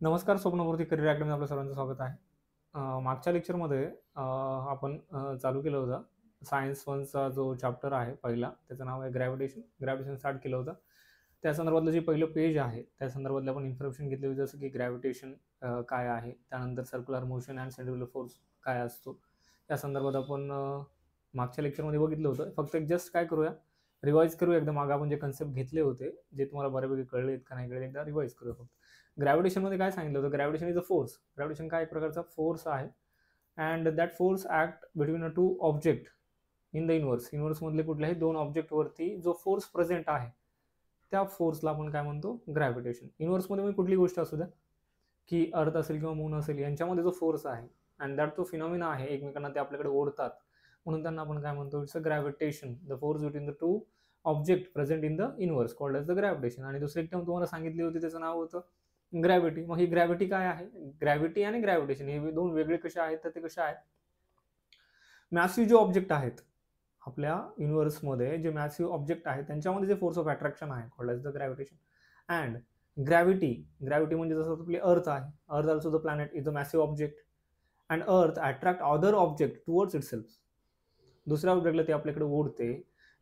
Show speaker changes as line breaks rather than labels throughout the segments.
नमस्कार, स्वप्नपूर्ती career academy आपल्या सर्वांचं स्वागत आहे. मागच्या लेक्चरमध्ये आपण चालू केलं होतं सायन्स वनचा जो चॅप्टर आहे पहिला, त्याचं नाव आहे ग्रॅव्हिटेशन स्टार्ट केलं होतं. त्या संदर्भातलं जे पहिलं पेज आहे त्या संदर्भातलं आपण इन्फॉर्मेशन घेतली होती, जसं की ग्रॅव्हिटेशन काय आहे, त्यानंतर circular motion and centrifugal force काय असतो, या संदर्भात आपण मागच्या लेक्चरमध्ये बघितलं होतं. फक्त एक जस्ट काय करूया, रिवाईज करूया एकदम. मागे आपण जे कन्सेप्ट घेतले होते, जे तुम्हाला बऱ्यापैकी कळलेत का नाही कळले, एकदा रिवाईज करूया. फक्त ग्रॅव्हिटेशनमध्ये काय सांगितलं होतं, ग्रॅव्हिटेशन इज अ फोर्स. ग्रॅव्हिटेशन काय एक प्रकारचा फोर्स आहे, and that force act between a two object in the युनिव्हर्समधले कुठल्याही दोन ऑब्जेक्टवरती जो फोर्स प्रेझेंट आहे त्या फोर्सला आपण काय म्हणतो, ग्रॅव्हिटेशन. युनिव्हर्समध्ये कुठली गोष्ट असू द्या, की अर्थ असेल किंवा मून असेल, यांच्यामध्ये जो फोर्स आहे अँड दॅट तो फिनॉमिना आहे, एकमेकांना ते आपल्याकडे ओढतात, म्हणून त्यांना आपण काय म्हणतो, it's a gravitation, the force between the two object present in the universe called as the gravitation. आणि दुसरी एक टर्म तुम्हाला सांगितली होती, त्याचं नाव होतं ग्रॅव्हिटी. मग ही ग्रॅव्हिटी काय आहे, ग्रॅव्हिटी आणि ग्रॅव्हिटेशन हे दोन वेगळे कसे आहेत, तर ते कसे आहेत, मॅसिव्ह जे ऑब्जेक्ट आहेत आपल्या युनिव्हर्समध्ये, जे मॅसिव्ह ऑब्जेक्ट आहेत त्यांच्यामध्ये जे फोर्स ऑफ अट्रॅक्शन आहे called as the gravitation. And gravity म्हणजे जसं आपली अर्थ आहे, earth also the planet is a massive object, and earth attract other object towards itself. दुसऱ्या ऑब्जेक्टला ते आपल्याकडे ओढते,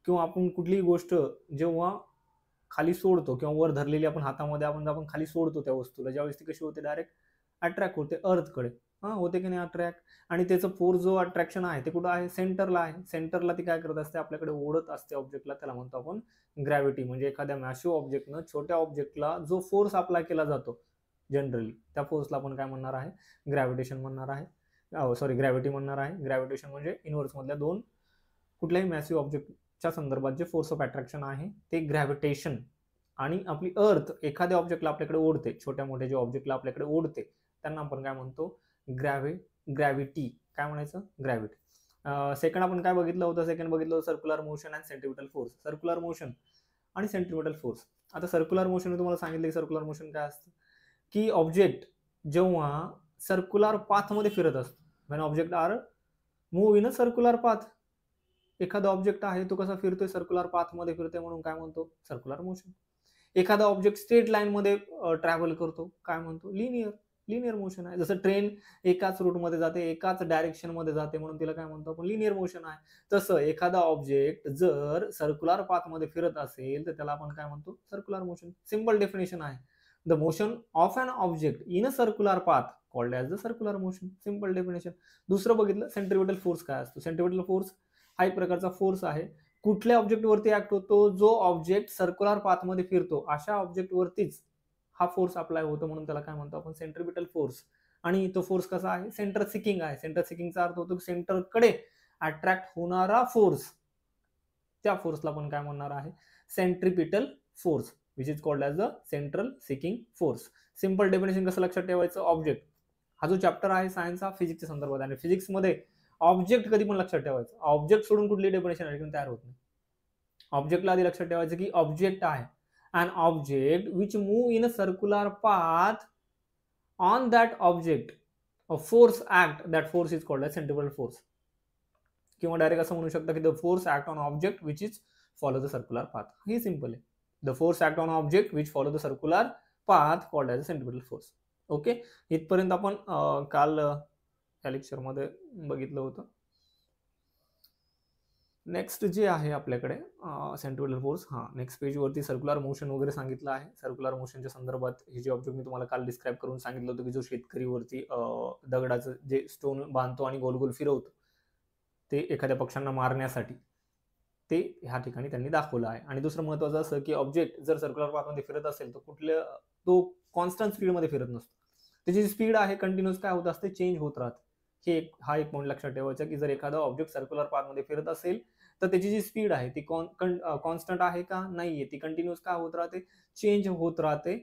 किंवा आपण कुठलीही गोष्ट जेव्हा खाली सोडतो किंवा वर धरलेली आपण हातामध्ये आपण खाली सोडतो त्या वस्तूला, ज्यावेळेस ती कशी होते, डायरेक्ट अट्रॅक्ट होते अर्थकडे. होते की नाही अट्रॅक्ट. आणि त्याचं फोर्स जो अट्रॅक्शन आहे ते कुठं आहे, सेंटरला आहे. सेंटरला ती काय करत असते, आपल्याकडे ओढत असते ऑब्जेक्टला. त्याला म्हणतो आपण ग्रॅव्हिटी. म्हणजे एखाद्या मॅसिव्ह ऑब्जेक्टनं छोट्या ऑब्जेक्टला जो फोर्स अप्लाय केला जातो जनरली, त्या फोर्सला आपण काय म्हणणार आहे, ग्रॅव्हिटेशन म्हणणार आहे. ग्रॅव्हिटी म्हणणार आहे. ग्रॅव्हिटेशन म्हणजे युनिव्हर्समधल्या दोन कुठल्याही मॅसिव्ह ऑब्जेक्टच्या संदर्भात जे फोर्स ऑफ अट्रॅक्शन आहे ते ग्रॅव्हिटेशन. आणि आपली अर्थ एखाद्या ऑब्जेक्टला आपल्याकडे ओढते, छोट्या मोठ्या जे ऑब्जेक्टला आपल्याकडे ओढते, त्यांना आपण काय म्हणतो, ग्रॅव्हिटी. काय म्हणायचं, ग्रॅव्हिटी. सेकंड आपण काय बघितलं होतं, circular motion and centripetal force. Circular motion आणि सेंट्रिपिटल फोर्स. आता सर्क्युलर मोशन तुम्हाला सांगितलं, सर्क्युलर मोशन काय असतं, की ऑब्जेक्ट जेव्हा सर्क्युलर पाथमध्ये फिरत असतो, when object are move in a circular path. एखादा ऑब्जेक्ट आहे तो कसा फिरतोय, सर्क्युलर पाथमध्ये फिरतोय, म्हणून काय म्हणतो, सर्क्युलर मोशन. एखादा ऑब्जेक्ट स्ट्रेट लाईन मध्ये ट्रॅव्हल करतो, काय म्हणतो, लिनियर मोशन आहे. जसं ट्रेन एकाच रूटमध्ये जाते, एकाच डायरेक्शन मध्ये जाते, म्हणून तिला काय म्हणतो आपण, लिनियर मोशन आहे. तसं एखादा ऑब्जेक्ट जर सर्क्युलर पाथ मध्ये फिरत असेल तर त्याला आपण काय म्हणतो, सर्क्युलर मोशन. सिंपल डेफिनेशन आहे, the motion of an object in a circular path called as the circular motion. Simple definition. दुसरं बघितलं, सेंट्रिपिटल फोर्स काय असतो. सेंट्रिपिटल फोर्स हा एक प्रकारचा फोर्स आहे, कुठल्या ऑब्जेक्टवरती ऍक्ट होतो, जो ऑब्जेक्ट सर्क्युलर पाथमध्ये फिरतो अशा ऑब्जेक्टवरतीच हा फोर्स अप्लाय होतो, म्हणून त्याला काय म्हणतो आपण, सेंट्रिपिटल फोर्स. आणि तो फोर्स कसा आहे, सेंटर सिकिंग आहे. सेंटर सिकिंगचा अर्थ होतो सेंटरकडे अट्रॅक्ट होणारा फोर्स. त्या फोर्सला आपण काय म्हणणार आहे, centripetal force, which is called as the central seeking force. Simple definition कसं लक्षात ठेवायचं, ऑब्जेक्ट हा जो चॅप्टर आहे सायन्स हा फिजिक्सच्या संदर्भात, आणि फिजिक्समध्ये ऑब्जेक्ट कधी पण लक्षात ठेवायचं, ऑब्जेक्ट सोडून कुठली डेफिनेशन तयार होत नाही. ऑब्जेक्टला आधी लक्षात ठेवायचं की ऑब्जेक्ट आहे, an object which move in a circular path, on that object a force act, that force is called as centripetal force. किंवा डायरेक्ट असं म्हणू शकता की the force act on object which is follow the circular path. हे simple आहे, the force act on object which follow the circular path called as centripetal force. Okay, इथपर्यंत आपण काल या लेक्चरमध्ये बघितलं होतं. नेक्स्ट जे आहे आपल्याकडे सेंट्रिपिटल फोर्स. नेक्स्ट पेजवरती सर्क्युलर मोशन वगैरे सांगितलं आहे. सर्क्युलर मोशनच्या संदर्भात हे जे ऑब्जेक्ट मी तुम्हाला काल डिस्क्राईब करून सांगितलं होतं, की जो शेतकरीवरती दगडाचं जे स्टोन बांधतो आणि गोल गोल फिरवतो, ते एखाद्या पक्ष्यांना मारण्यासाठी, ते ह्या ठिकाणी त्यांनी दाखवलं आहे. आणि दुसरं महत्त्वाचं असं की ऑब्जेक्ट जर सर्क्युलर पाथमध्ये फिरत असेल तर तो कॉन्स्टंट स्पीडमध्ये फिरत नसतो. त्याची जी स्पीड आहे कंटिन्युअस काय होत असते, चेंज होत राहते. हा एक पॉईंट लक्षात ठेवायचा, की जर एखादा ऑब्जेक्ट सर्क्युलर पाथमध्ये फिरत असेल तर त्याची जी स्पीड आहे ती कॉन्स्टंट आहे का, नाहीये, ती कंटिन्युअस काय होत राहते, चेंज होत राहते,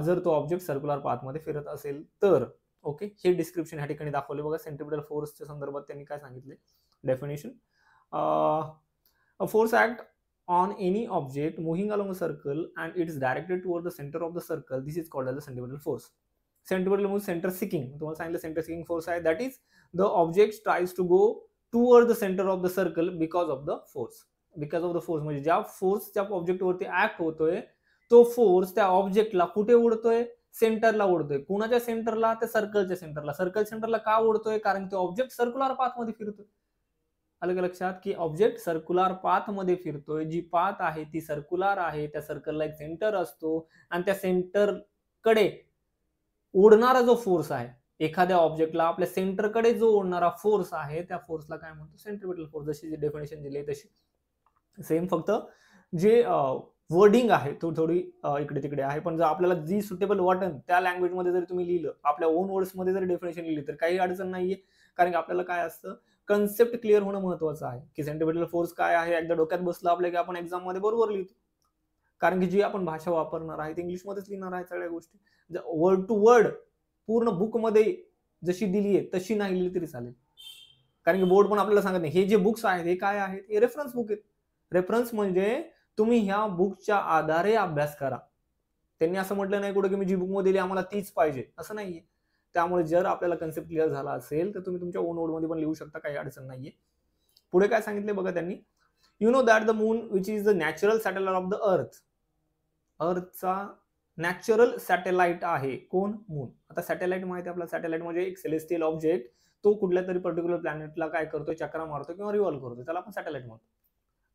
जर तो ऑब्जेक्ट सर्क्युलर पाथमध्ये फिरत असेल तर. ओके, हे डिस्क्रिप्शन ह्या ठिकाणी दाखवले बघा. सेंट्रिपिटल फोर्सच्या संदर्भात त्यांनी काय सांगितले, definition, a force act on any object moving along a circle and it is directed toward the center of the circle. This is called as the centripetal force. Centripetal means center seeking. तुम्हाला सांगितलं center seeking force आहे, that is the object tries to go toward the center of the circle because of the force. Because of the force म्हणजे ज्या force त्या object वरती act होतोय तो force त्या ऑब्जेक्टला कुठे ओढतोय, सेंटरला ओढतोय. कुणाच्या सेंटरला? त्या सर्कलच्या सेंटरला. सर्कल सेंटरला का ओढतोय? कारण तो ऑब्जेक्ट सर्क्युलर पाथमध्ये फिरतोय. आलं का लक्षात? की ऑब्जेक्ट सर्क्युलर पाथमध्ये फिरतोय. जी पाथ आहे ती सर्क्युलर आहे. त्या सर्कलला एक सेंटर असतो आणि त्या सेंटरकडे ओढणारा जो फोर्स आहे, एखाद्या ऑब्जेक्टला आपल्या सेंटरकडे जो ओढणारा फोर्स आहे, त्या फोर्सला काय म्हणतो? Centripetal force. जशी जी डेफिनेशन दिली तशी सेम, फक्त जे वर्डिंग आहे तो थोडी इकडे तिकडे आहे, पण जर आपल्याला जी सुटेबल वाटेल त्या लँग्वेज मध्ये जर तुम्ही लिहिलं, आपल्या ओन वर्ड्स मध्ये जर डेफिनेशन लिहिली तर काही अडचण नाहीये. कारण की आपल्याला काय असतं, कन्सेप्ट क्लिअर होणं महत्वाचं आहे की सेंट्रिपिटल फोर्स काय आहे. एकदा डोक्यात बसलं आपल्या की आपण एक्झाम मध्ये बरोबर लिहितो. कारण की जी आपण भाषा वापरणार आहे ती इंग्लिश मध्येच लिहिणार आहे सगळ्या गोष्टी. वर्ड टू वर्ड पूर्ण बुक मध्ये जशी दिली आहे तशी नाही लिहिली तरी चालेल. कारण की बोर्ड पण आपल्याला सांगत नाही हे जे बुक्स आहेत हे काय आहेत, हे रेफरन्स बुक आहेत. रेफरन्स म्हणजे तुम्ही ह्या बुकच्या आधारे अभ्यास करा. त्यांनी असं म्हटलं नाही कुठे की मी जी बुक मध्ये दिली आम्हाला तीच पाहिजे, असं नाहीये. त्यामुळे जर आपल्याला कन्सेप्ट क्लिअर झाला असेल तर तुम्ही तुमच्या ओन वर्ड मध्ये पण लिहू शकता, काही अडचण नाहीये. पुढे काय सांगितले बघा त्यांनी, you know that the moon which is the natural satellite of the earth. अर्थचा नॅचरल सॅटेलाइट आहे कोण? मून. आता सॅटेलाइट माहिती आहे आपल्याला, सॅटेलाइट म्हणजे एक सेलेस्टियल ऑब्जेक्ट, तो कुठल्या तरी पर्टिक्युलर प्लॅनेटला काय करतो, चक्रा मारतो किंवा रिव्हॉल्व करतो, त्याला आपण सॅटेलाइट म्हणतो.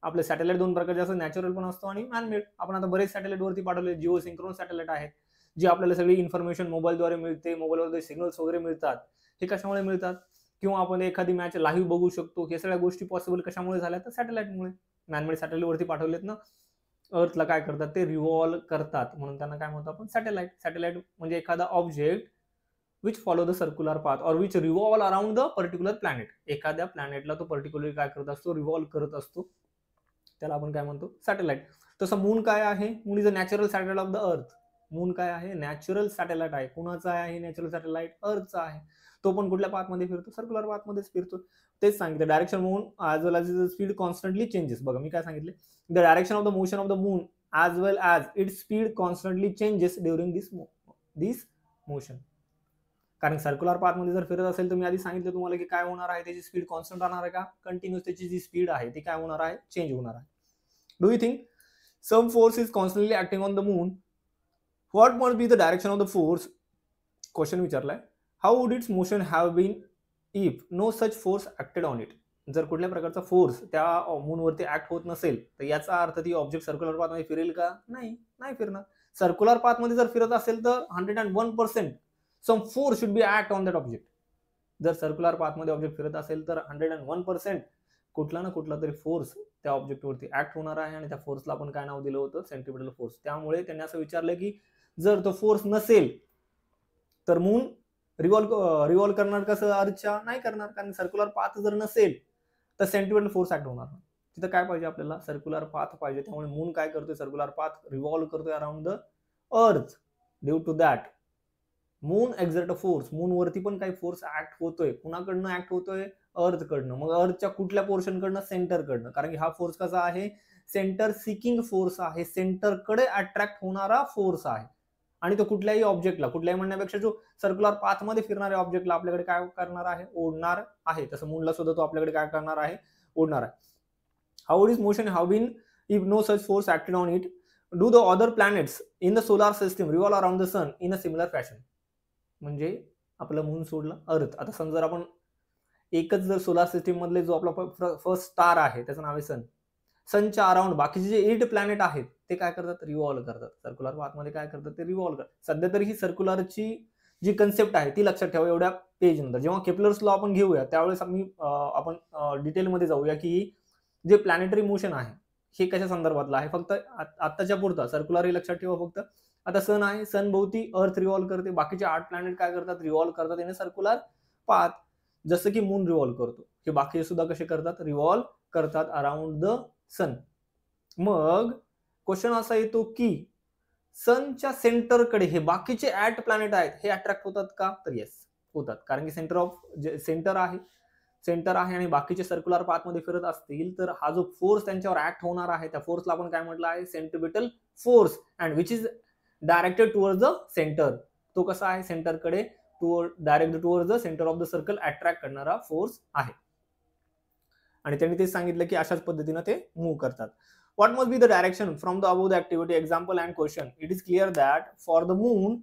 आपले सॅटेलाइट दोन प्रकारचे असतात, नॅचरल पण असतो आणि मॅनमेड. आपण आता बरेच सॅटेलाइट वरती पाठवले, जिओ सिंक्रोनस सॅटेलाइट आहेत, जी आपल्याला सगळी इन्फॉर्मेशन मोबाईलद्वारे मिळते, मोबाईलवर सिग्नल्स वगैरे मिळतात. हे कशामुळे मिळतात? किंवा आपण एखादी मॅच लाईव्ह बघू शकतो. हे सगळ्या गोष्टी पॉसिबल कशामुळे झाल्या? तर सॅटेलाइटमुळे. मॅनमेड सॅटेलाइट वरती पाठवलेत ना, अर्थला काय करतात, ते रिव्हॉल्व करतात, म्हणून त्यांना काय म्हणतो आपण? सॅटेलाइट. सॅटेलाइट म्हणजे एखादा object which follow the circular path और which revolve around the particular planet. एखाद्या प्लॅनेटला तो पर्टिक्युलरली काय करत असतो? रिव्हॉल्व करत असतो. त्याला आपण काय म्हणतो? सॅटेलाइट. तसं मून काय आहे? Moon is a natural satellite of the अर्थ. मून काय आहे? नॅचरल सॅटेलाइट आहे. कुणाचा आहे नॅचरल सॅटेलाइट? अर्थचा आहे. तो पण कुठल्या पाथमध्ये फिरतो? सर्क्युलर पाथमध्येच फिरतो. तेच सांगितलं, direction moon as well as is speed constantly changes. बघा मी काय सांगितले, the direction of the motion of the moon as well as its speed constantly changes during this motion. कारण सर्क्युलर पाथमध्ये जर फिरत असेल तर मी आधी सांगितलं तुम्हाला की काय होणार आहे, त्याची स्पीड कॉन्स्टंट राहणार आहे का? कंटिन्यूअस त्याची जी स्पीड आहे ती काय होणार आहे? चेंज होणार आहे. Do you think some force is constantly acting on the moon? What must be the direction of the force? Question विचारलाय. How would its motion have been if no such force acted on it? जर कुठल्या प्रकारचा force त्या मूनवरती act होत नसेल तर याचा अर्थ ती ऑब्जेक्ट सर्क्युलर पाथमध्ये फिरेल का? नाही फिरणार. सर्क्युलर पाथमध्ये जर फिरत असेल तर 101% some force should be act on that object. जर सर्क्युलर पाथमध्ये ऑब्जेक्ट फिरत असेल तर 101% कुठला ना कुठला तरी फोर्स त्या ऑब्जेक्टवरती ऍक्ट होणार आहे आणि त्या फोर्सला आपण काय नाव दिलं होतं? Centripetal force. त्यामुळे त्यांनी असं विचारलं की जर तो फोर्स नसेल तर मून रिव्हॉल्व करणार कसं अर्थच्या? नाही करणार, कारण सर्क्युलर पाथ जर नसेल तर सेंट्रिपिटल फोर्स ऍक्ट होणार. तिथं काय पाहिजे आपल्याला? सर्क्युलर पाथ पाहिजे. त्यामुळे मून काय करतोय? सर्क्युलर पाथ रिव्हॉल्व करतोय around the earth. Due to that moon exert a force. Moon वरती पण काही फोर्स ऍक्ट होतोय. कुणाकडनं ऍक्ट होतोय? अर्थ कडनं. मग अर्थच्या कुठल्या पोर्शन कडनं? सेंटर कडनं. कारण की हा फोर्स कसा आहे? सेंटर सिकिंग फोर्स आहे. सेंटरकडे अट्रॅक्ट होणारा फोर्स आहे. आणि तो कुठल्याही ऑब्जेक्टला, कुठल्याही म्हणण्यापेक्षा जो सर्क्युलर पाथमध्ये फिरणाऱ्या ऑब्जेक्टला आपल्याकडे काय करणार आहे? ओढणार आहे. तसं मूनला सुद्धा तो आपल्याकडे काय करणार आहे? ओढणार आहे. How would its motion have been if no such force acted on it? Do the other planets in the solar system revolve around the sun in a similar fashion? म्हणजे आपलं मून सोडलं अर्थ. आता समजा आपण एकच जर सोलार सिस्टीम मधले जो आपला फर्स्ट स्टार आहे त्याचं नाव आहे सन. सनच्या अराउंड बाकीचे जे 8 प्लॅनेट आहेत ते काय करतात? रिव्हॉल्व करतात. सर्क्युलर पाथमध्ये काय करतात? ते रिव्हॉल्व करतात. सध्या तरी ही सर्क्युलरची जी कन्सेप्ट आहे ती लक्षात ठेवा एवढ्या पेज नंतर. जेव्हा केपलर्स लॉ आपण घेऊया त्यावेळेस आपण डिटेलमध्ये जाऊया की जे प्लॅनेटरी मोशन आहे हे कशा संदर्भातलं आहे. फक्त आत्ताच्या पुरता सर्क्युलर हे लक्षात ठेवा फक्त. आता सन आहे, सन भोवती अर्थ रिव्हॉल्व करते, बाकीचे 8 प्लॅनेट काय करतात? रिव्हॉल्व करतात इन सर्क्युलर पाथ. जसं की मून रिव्हॉल्व करतो, हे बाकी सुद्धा कसे करतात? रिव्हॉल्व करतात अराउंड द सन. मग क्वेश्चन असा येतो की सनच्या सेंटरकडे हे बाकीचे 8 प्लॅनेट आहेत हे अट्रॅक्ट होतात का? तर येस होतात. कारण की सेंटर आहे आणि बाकीचे सर्क्युलर पाथमध्ये फिरत असतील तर हा जो फोर्स त्यांच्यावर ऍक्ट होणार आहे त्या फोर्सला आपण काय म्हटलं आहे? Centripetal force. And which is directed towards the centre. तो कसा आहे? सेंटरकडे direct towards the centre of the circle attract करणारा फोर्स आहे. आणि त्यांनी ते सांगितलं की अशाच पद्धतीने ते मूव्ह करतात. What must be the direction from the above the activity example and question? It is clear that for the moon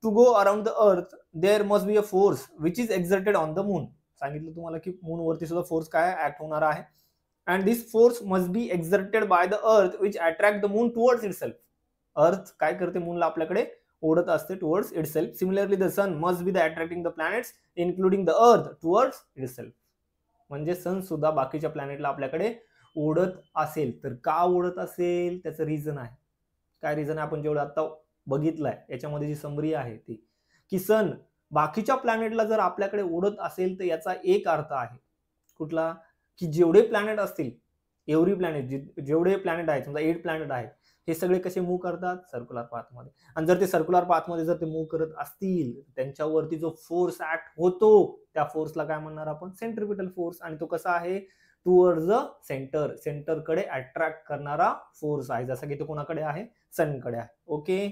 to go around the earth there must be a force which is exerted on the moon. सांगितलं तुम्हाला की moon वरती सुद्धा force काय act होणार आहे. And this force must be exerted by the earth which attract the moon towards itself. Earth काय करते, मूनला आपल्याकडे ओढत असते towards itself. Similarly the sun must be the attracting the planets including the earth towards itself. म्हणजे sun सुद्धा बाकीच्या प्लॅनेटला आपल्याकडे ओढत असेल. तर का ओढत असेल त्याचं रिझन आहे. काय रिझन आहे आपण जेवढं आता बघितलंय याच्यामध्ये जी समरी आहे ती की सन बाकीच्या प्लॅनेटला जर आपल्याकडे ओढत असेल तर याचा एक अर्थ आहे. कुठला, की जेवढे प्लॅनेट असतील, एव्हरी प्लॅनेट, जेवढे प्लॅनेट आहेत, समजा 8 प्लॅनेट आहेत, हे सगळे कसे मूव्ह करतात, सर्क्युलर पाथमध्ये. आणि जर ते सर्क्युलर पाथमध्ये जर ते मूव्ह करत असतील त्यांच्यावरती जो फोर्स ऍक्ट होतो त्या फोर्सला काय म्हणणार आपण, सेंट्रिपिटल फोर्स. आणि तो कसा आहे, टुवर्ड्स द सेंटर, सेंटरकडे अट्रॅक्ट करणारा फोर्स आहे, जसं की तो कोणाकडे आहे, सनकडे आहे. ओके,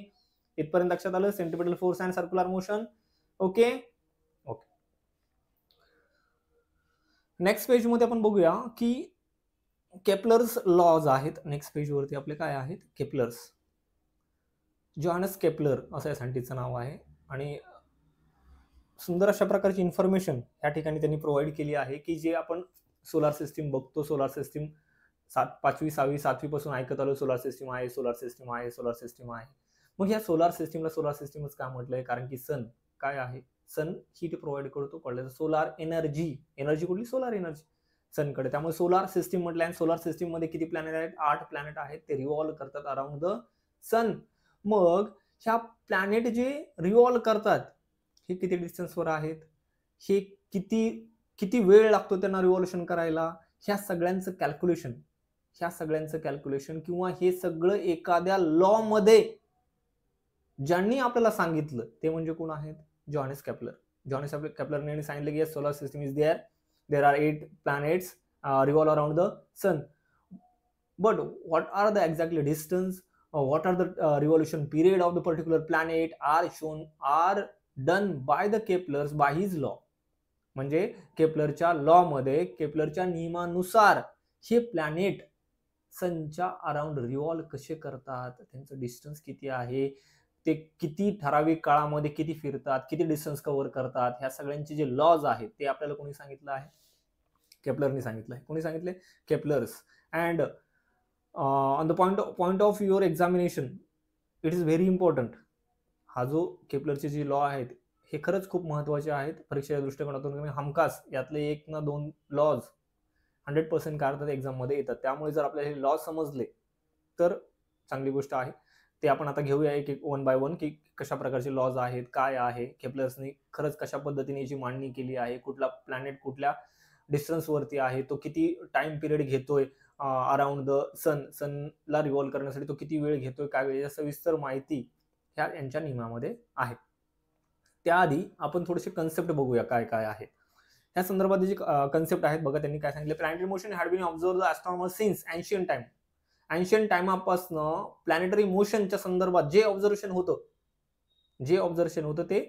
इथपर्यंत लक्षात आलं, centripetal force and circular motion. Okay okay. Next page मध्ये आपण बघूया की केपलर्स लॉज आहेत. नेक्स्ट पेज वरती आपले काय आहेत, केपलर्स. जॉहानस केपलर असं या सायंटिस्टचं नाव आहे. आणि सुंदर अशा प्रकारची इन्फॉर्मेशन या ठिकाणी त्यांनी प्रोव्हाइड केली आहे की जे आपण सोलार सिस्टीम बघतो, सोलार सिस्टीम 5वी 6वी 7वी पासून ऐकत आलो, सोलार सिस्टीम आहे, सोलार सिस्टीम आहे, सोलार सिस्टीम आहे. मग या सोलार सिस्टीमला सोलार सिस्टीमच का म्हटलंय, कारण की सन काय आहे, सन हीट प्रोव्हाइड करतो, कळलं, सोलार एनर्जी. एनर्जी कुठली, सोलार एनर्जी सनकडे. त्यामुळे सोलार सिस्टीम म्हटलं. आणि सोलार सिस्टीम मध्ये किती प्लॅनेट आहेत, 8 प्लॅनेट आहेत. ते रिव्हॉल्व करतात अराउंड द सन. मग ह्या प्लॅनेट जे रिव्हॉल्व करतात हे किती डिस्टन्सवर आहेत, हे किती वेळ लागतो त्यांना रिव्हॉल्युशन करायला, ह्या सगळ्यांचं कॅल्क्युलेशन किंवा हे सगळं एखाद्या लॉ मध्ये ज्यांनी आपल्याला सांगितलं ते म्हणजे कोण आहेत, जॉहानस केपलर. जॉहानस केपलरने सांगितलं की solar system is there are 8 planets revolve around the sun, but what are the exactly distance, what are the revolution period of the particular planet are done by the Keplers by his law. म्हणजे केपलरच्या law मध्ये, केपलरच्या नियमानुसार हे planet सनच्या around revolve कसे करतात, त्यांचं distance किती आहे, ते किती ठराविक काळामध्ये किती फिरतात, किती डिस्टन्स कव्हर करतात, ह्या सगळ्यांचे जे लॉज आहेत ते आपल्याला कोणी सांगितलं आहे, केपलरने सांगितलं आहे. कोणी सांगितले, Kepler's. And on the point of your examination it is very important. हा जो केपलरचे जे लॉ आहेत हे खरंच खूप महत्वाचे आहेत. परीक्षेच्या दृष्टिकोनातून हमखास यातले 1 ना 2 लॉज 100% काय अर्थात एक्झाम मध्ये येतात. त्यामुळे जर आपल्याला हे लॉ समजले तर चांगली गोष्ट आहे. ते आपण आता घेऊया एक एक 1 बाय 1 की कशा प्रकारचे लॉज आहेत, काय आहे, केपलर्सनी खरंच कशा पद्धतीने याची मांडणी केली आहे, कुठला प्लॅनेट कुठल्या डिस्टन्स वरती आहे, तो किती टाइम पिरियड घेतोय अराउंड द सनला रिव्हॉल्व करण्यासाठी, तो किती वेळ घेतोय, काय वेळ, सविस्तर माहिती ह्या यांच्या नियमामध्ये आहे. त्याआधी आपण थोडेसे कन्सेप्ट बघूया काय काय आहेत. ह्या संदर्भात जी कन्सेप्ट आहेत बघा, त्यांनी काय सांगितलं, planetary motion had been observed the astronomers since ancient time. Ancient टाइमापासनं प्लॅनेटरी मोशनच्या संदर्भात जे ऑब्झर्वेशन होतं ते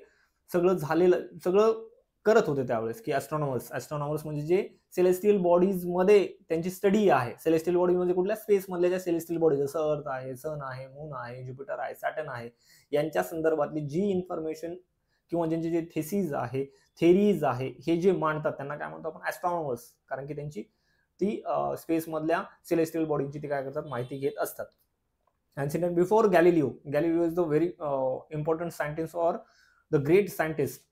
सगळं झालेलं, सगळं करत होते त्यावेळेस की ॲस्ट्रॉनॉमर्स म्हणजे जे सेलेस्टियल बॉडीज मध्ये त्यांची स्टडी आहे. सेलेस्टियल बॉडीज म्हणजे कुठल्या स्पेस मधल्या ज्या सेलेस्टियल बॉडीज, जसं अर्थ आहे, सन आहे, मून आहे, ज्युपिटर आहे, सॅटर्न आहे, यांच्या संदर्भातली जी इन्फॉर्मेशन किंवा ज्यांचे जे थेरीज आहे हे जे मांडतात त्यांना काय म्हणतो आपण, ॲस्ट्रॉनॉमर्स. कारण की त्यांची ती स्पेस मधल्या सेलेस्टियल बॉडींची ती काय करतात, माहिती घेत असतात. And before Galileo is the very important scientist or the great scientist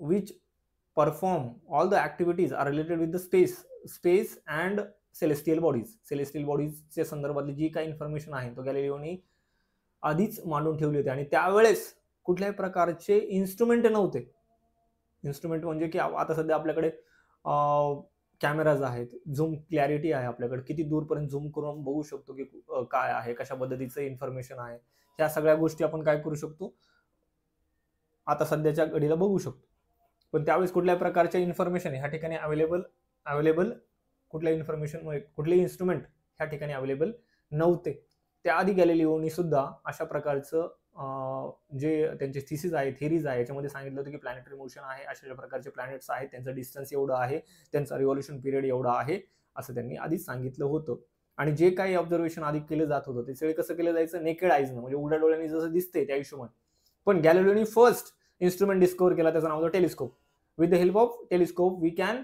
which perform all the activities are related with the space and celestial bodies च्या संदर्भातली जी काही इन्फॉर्मेशन आहे तो गॅलिलिओनी आधीच मांडून ठेवली होती. आणि त्यावेळेस कुठल्याही प्रकारचे इन्स्ट्रुमेंट नव्हते. इन्स्ट्रुमेंट म्हणजे की आता सध्या आपल्याकडे कॅमेराज आहेत, झूम क्लॅरिटी आहे, आपल्याकडे किती दूरपर्यंत झूम करून बघू शकतो की काय आहे, कशा पद्धतीचं इन्फॉर्मेशन आहे, ह्या सगळ्या गोष्टी आपण काय करू शकतो, आता सध्याच्या घडीला बघू शकतो. पण त्यावेळेस कुठल्या प्रकारच्या इन्फॉर्मेशन ह्या ठिकाणी अवेलेबल कुठल्या इन्फॉर्मेशन, कुठलेही इन्स्ट्रुमेंट ह्या ठिकाणी अवेलेबल नव्हते. त्याआधी गॅलिलिओनी सुद्धा अशा प्रकारचं जे त्यांचे थिसिस आहे, थेरीज आहे, याच्यामध्ये सांगितलं होतं की प्लॅनेटरी मोशन आहे, अशा प्रकारचे प्लॅनेट्स आहेत, त्यांचं डिस्टन्स एवढं आहे, त्यांचा रिव्हॉल्युशन पिरियड एवढा आहे, असं त्यांनी आधीच सांगितलं होतं. आणि जे काही ऑब्झर्वेशन आधी केलं जात होतं ते सगळे कसं केलं जायचं, नेकेड आईजनं, म्हणजे उघड्या डोळ्यांनी जसं दिसते त्या हिशोबाने पण गॅलिलिओनी फर्स्ट इन्स्ट्रुमेंट डिस्कवर केला, त्याचं नाव होतं telescope. With the help of telescope we can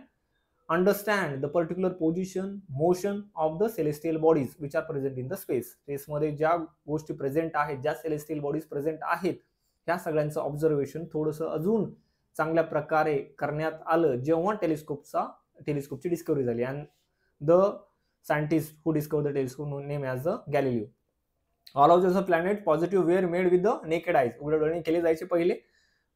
understand the particular position, motion of the celestial bodies which are present in the space. स्पेसमध्ये ज्या गोष्टी प्रेझेंट आहेत, ज्या सेलेस्टियल बॉडीज प्रेझेंट आहेत, ह्या सगळ्यांचं ऑब्झर्वेशन थोडंसं अजून चांगल्या प्रकारे करण्यात आलं जेव्हा टेलिस्कोपची डिस्कवरी झाली. And the scientist who discover the telescope name as the Galileo. All of the planet positive were made with the naked eyes, उघड्या डोळ्यांनी केले जायचे पहिले,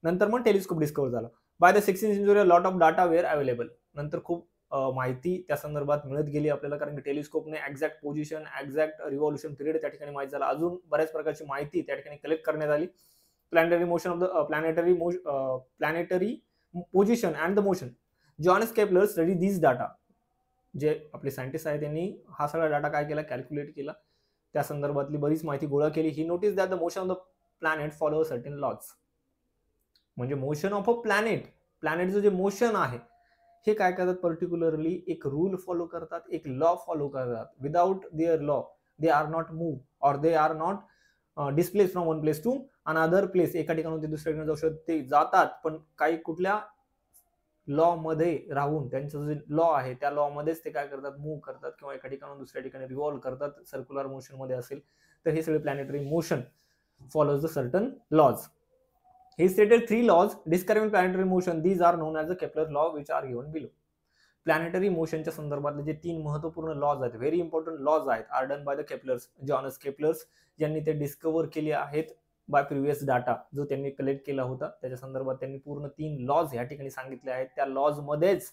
नंतर मग टेलिस्कोप डिस्कवर झाला. By the 16th century lot of data were available. नंतर खूप माहिती त्या संदर्भात मिळत गेली आपल्याला, कारण की टेलिस्कोपने exact position, exact revolution period त्या ठिकाणी माहिती झाला. अजून बऱ्याच प्रकारची माहिती त्या ठिकाणी कलेक्ट करण्यात आली. Planetary motion of the planetary position and the motion. Johns Kepler study this data. जे आपले सायंटिस्ट आहेत त्यांनी हा सगळा डाटा काय केला, कॅल्क्युलेट केला, त्या संदर्भातली बरीच माहिती गोळा केली. He notice that the motion of the planet follow certain laws. म्हणजे मोशन ऑफ अ प्लॅनेटचं जे मोशन आहे हे काय करतात, पर्टिक्युलरली एक रूल फॉलो करतात, एक लॉ फॉलो करतात. Without their law they are not move or they are not displace from one place to another place. एका ठिकाणून ते दुसऱ्या ठिकाणी जाऊ शकतात, ते जातात, पण काही कुठल्या लॉ मध्ये राहून, त्यांचं जे लॉ आहे त्या लॉ मध्येच ते काय करतात, मूव्ह करतात किंवा एका ठिकाणून दुसऱ्या ठिकाणी रिव्हॉल्व करतात. सर्क्युलर मोशन मध्ये असेल तर हे सगळे planetary motion follows the certain laws. He stated 3 laws describing planetary motion. These are known as the Kepler law, which are given below. प्लॅनेटरी मोशनच्या संदर्भातले जे 3 महत्वपूर्ण लॉज आहेत, व्हेरी इम्पॉर्टंट लॉज आहेत, are done by the Keplers. Johannes Keplers यांनी ते डिस्कवर केले आहेत बाय प्रिव्हियस डाटा जो त्यांनी कलेक्ट केला होता. त्याच्या संदर्भात त्यांनी पूर्ण 3 लॉज या ठिकाणी सांगितले आहेत. त्या लॉज मध्येच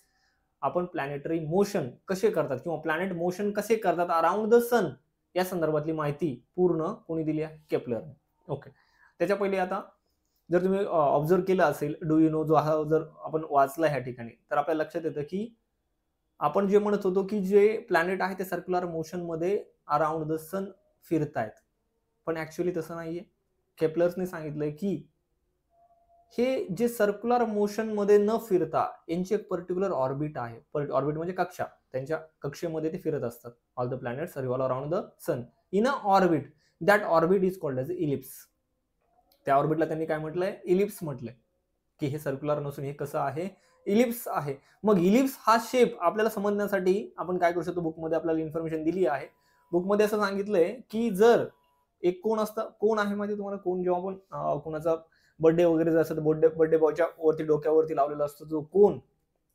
आपण प्लॅनेटरी मोशन कसे करतात किंवा प्लॅनेट मोशन कसे करतात अराउंड द सन या संदर्भातली माहिती पूर्ण कोणी दिली आहे, केपलरने. ओके, त्याच्या पहिले आता जर तुम्ही ऑब्झर्व केलं असेल, डू यू नो जो हा जर आपण वाचला ह्या ठिकाणी, तर आपल्या लक्षात येतं की आपण जे म्हणत होतो की जे प्लॅनेट आहे ते सर्क्युलर मोशन मध्ये अराउंड द सन फिरतायत, पण ऍक्च्युअली तसं नाहीये. केपलर्सने सांगितलंय की हे जे सर्क्युलर मोशन मध्ये न फिरता यांची एक पर्टिक्युलर ऑर्बिट आहे. ऑर्बिट म्हणजे कक्षा, त्यांच्या कक्षेमध्ये ते फिरत असतात. All the planets revolve around the sun in a orbit. That orbit is called as ellipse. त्या ऑर्बिटला त्यांनी काय म्हटलंय, इलिप्स म्हटलंय, की हे सर्क्युलर नसून हे कसं आहे, इलिप्स आहे. मग इलिप्स हा शेप आपल्याला समजण्यासाठी आपण काय करू शकतो, बुकमध्ये आपल्याला इन्फॉर्मेशन दिली आहे. बुकमध्ये असं सांगितलंय की जर एक कोण असतं, कोण आहे माहिती तुम्हाला, कोण जेव्हा आपण कोणाचा बर्थडे वगैरे जर असतं तर बर्थडे बॉयच्या वरती डोक्यावरती लावलेला असतो, जो कोण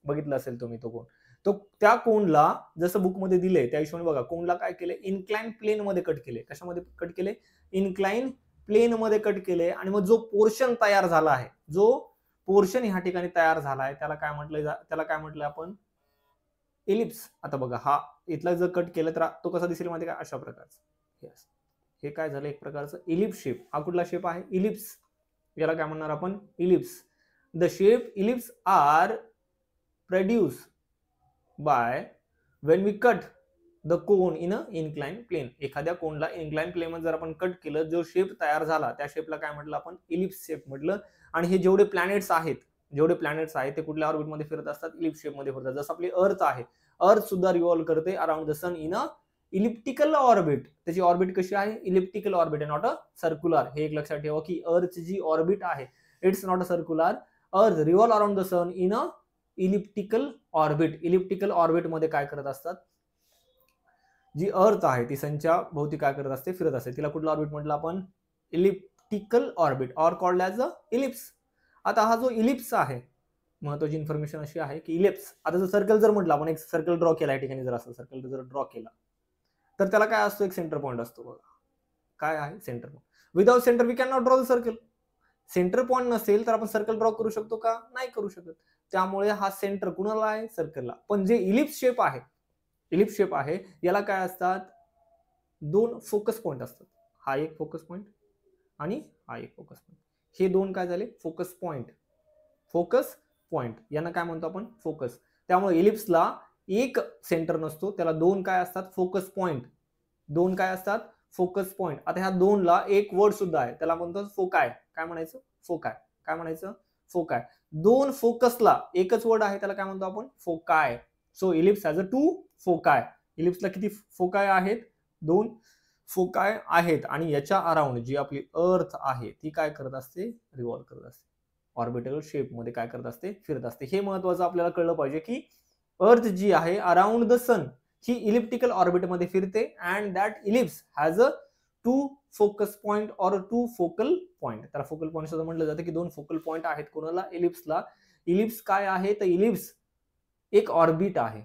बघितला असेल तुम्ही, तो कोण, तो त्या कोणला जसं बुकमध्ये दिलंय त्या हिशोबाने बघा, कोणला काय केलंय, इन्क्लाइन प्लेन मध्ये कट केले. कशामध्ये कट केले, इन्क्लाइन प्लेन मध्ये कट केले. आणि मग जो पोर्शन तयार झाला आहे, जो पोर्शन ह्या ठिकाणी तयार झाला आहे त्याला काय म्हटलंय आपण, इलिप्स. आता बघा हा इथला जर कट केलं तर तो कसा दिसेल माहिती का, अशा प्रकारचा. यस, हे काय झालं, एक प्रकारचं इलिप्स शेप. हा कुठला शेप आहे, इलिप्स. याला काय म्हणणार आपण, ellipse. The shape ellipse are produce by when we cut the cone in a incline plane. एखाद्या कोनला इन्क्लाइन प्लेन मध्ये जर आपण कट केलं, जो शेप तयार झाला त्या शेपला काय म्हटलं आपण, इलिप्स शेप म्हटलं. आणि हे जेवढे प्लॅनेट्स आहेत ते कुठल्या ऑर्बिट मध्ये फिरत असतात, इलिप्स शेप मध्ये फिरतात. जसं आपली अर्थ आहे, अर्थ सुद्धा रिव्हॉल्व करते around the sun in a elliptical orbit. त्याची ऑर्बिट कशी आहे, इलिप्टिकल ऑर्बिट आहे, नॉट अ सर्क्युलर. हे एक लक्षात ठेवा की अर्थ जी ऑर्बिट आहे, it's not a circular. Earth revolve around the sun in a elliptical orbit. इलिप्टिकल ऑर्बिट मध्ये काय करत असतात, जी अर्थ आहे ती सनच्या भोवती काय करत असते, फिरत असते. तिला कुठला ऑर्बिट म्हटलं आपण, elliptical orbit or called as a ellipse. आता हा जो इलिप्स आहे, महत्वाची इन्फॉर्मेशन अशी आहे की इलिप्स, आता जर सर्कल जर म्हटलं आपण, एक सर्कल ड्रॉ केला या ठिकाणी, जर असं सर्कल जर ड्रॉ केला तर त्याला काय असतो, एक सेंटर पॉईंट असतो. बघा काय आहे, centre point. Without centre we can not draw the circle. Centre point नसेल तर आपण सर्कल ड्रॉ करू शकतो का, नाही करू शकत. त्यामुळे हा सेंटर कुणाला आहे, सर्कलला. पण जे इलिप्स शेप आहे याला काय असतात, 2 फोकस पॉईंट असतात. हा एक फोकस पॉईंट आणि हा एक फोकस पॉईंट. हे 2 काय झाले, फोकस पॉईंट. यांना काय म्हणतो आपण, फोकस. त्यामुळे इलिप्सला एक सेंटर नसतो, त्याला 2 काय असतात, फोकस पॉईंट. 2 काय असतात, फोकस पॉईंट. आता ह्या 2 ला एक वर्ड सुद्धा आहे, त्याला म्हणतो फोकाय. काय म्हणायचं, फोकाय. काय म्हणायचं, फोकाय. 2 फोकसला एकच वर्ड आहे, त्याला काय म्हणतो आपण, foci. So ellipse has a 2 foci. इलिप्सला किती फोकाय आहेत, 2 फोकाय आहेत आणि याच्या अराउंड जी आपली अर्थ आहे ती काय करत असते, रिव्हॉल्व करत असते, ऑर्बिटल शेप मध्ये काय करत असते, फिरत असते. हे महत्वाचं आपल्याला कळलं पाहिजे की अर्थ जी आहे अराउंड द सन ही इलिप्टिकल ऑर्बिट मध्ये फिरते and that ellipse has a two focus point और टू फोकल पॉइंट. त्याला फोकल पॉइंट सुद्धा म्हटलं जातं की दोन फोकल पॉइंट आहेत कोणाला, इलिप्सला. इलिप्स काय आहे तर इलिप्स एक ऑर्बिट आहे.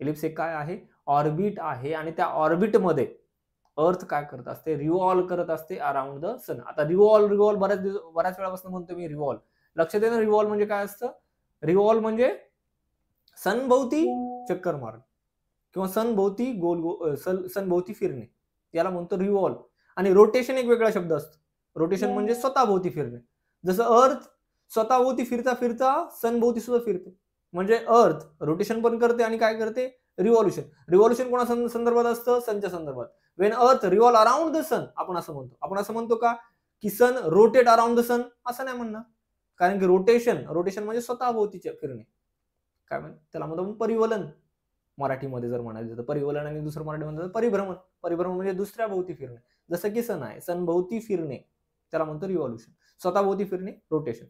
इलिप्स एक काय आहे, ऑर्बिट आहे आणि त्या ऑर्बिट मध्ये अर्थ काय करत असते, रिव्हॉल्व करत असते अराउंड द सन. आता रिव्हॉल्व बऱ्याच वेळापासून म्हणतो मी रिव्हॉल्व. लक्षात येणं रिव्हॉल्व म्हणजे काय असतं, रिव्हॉल्व म्हणजे सनभोवती चक्कर मारणे किंवा सनभोवती सनभोवती फिरणे, याला म्हणतो रिव्हॉल्व. आणि रोटेशन एक वेगळा शब्द असतो. रोटेशन म्हणजे स्वतःभोवती फिरणे. जसं अर्थ स्वतःभोवती फिरता फिरता सनभोवती सुद्धा फिरते, म्हणजे अर्थ रोटेशन पण करते आणि काय करते, रिव्हॉल्युशन. रिव्हॉल्युशन कोणा संदर्भात असतं, सनच्या संदर्भात. वेन अर्थ रिव्हॉल्व अराउंड द सन, आपण असं म्हणतो का की सन रोटेट अराउंड द सन, असं नाही म्हणणार. कारण की रोटेशन म्हणजे स्वतःभोवतीचे फिरणे. काय म्हणतात त्याला म्हणतो परिवलन मराठीमध्ये जर म्हणायचं तर परिवलन, आणि दुसरं मराठीमध्ये परिभ्रमण. परिभ्रमण म्हणजे दुसऱ्या भोवती फिरणे. जसं की सन आहे, सन भोवती फिरणे त्याला म्हणतो रिव्हॉल्युशन. स्वतःभोवती फिरणे रोटेशन.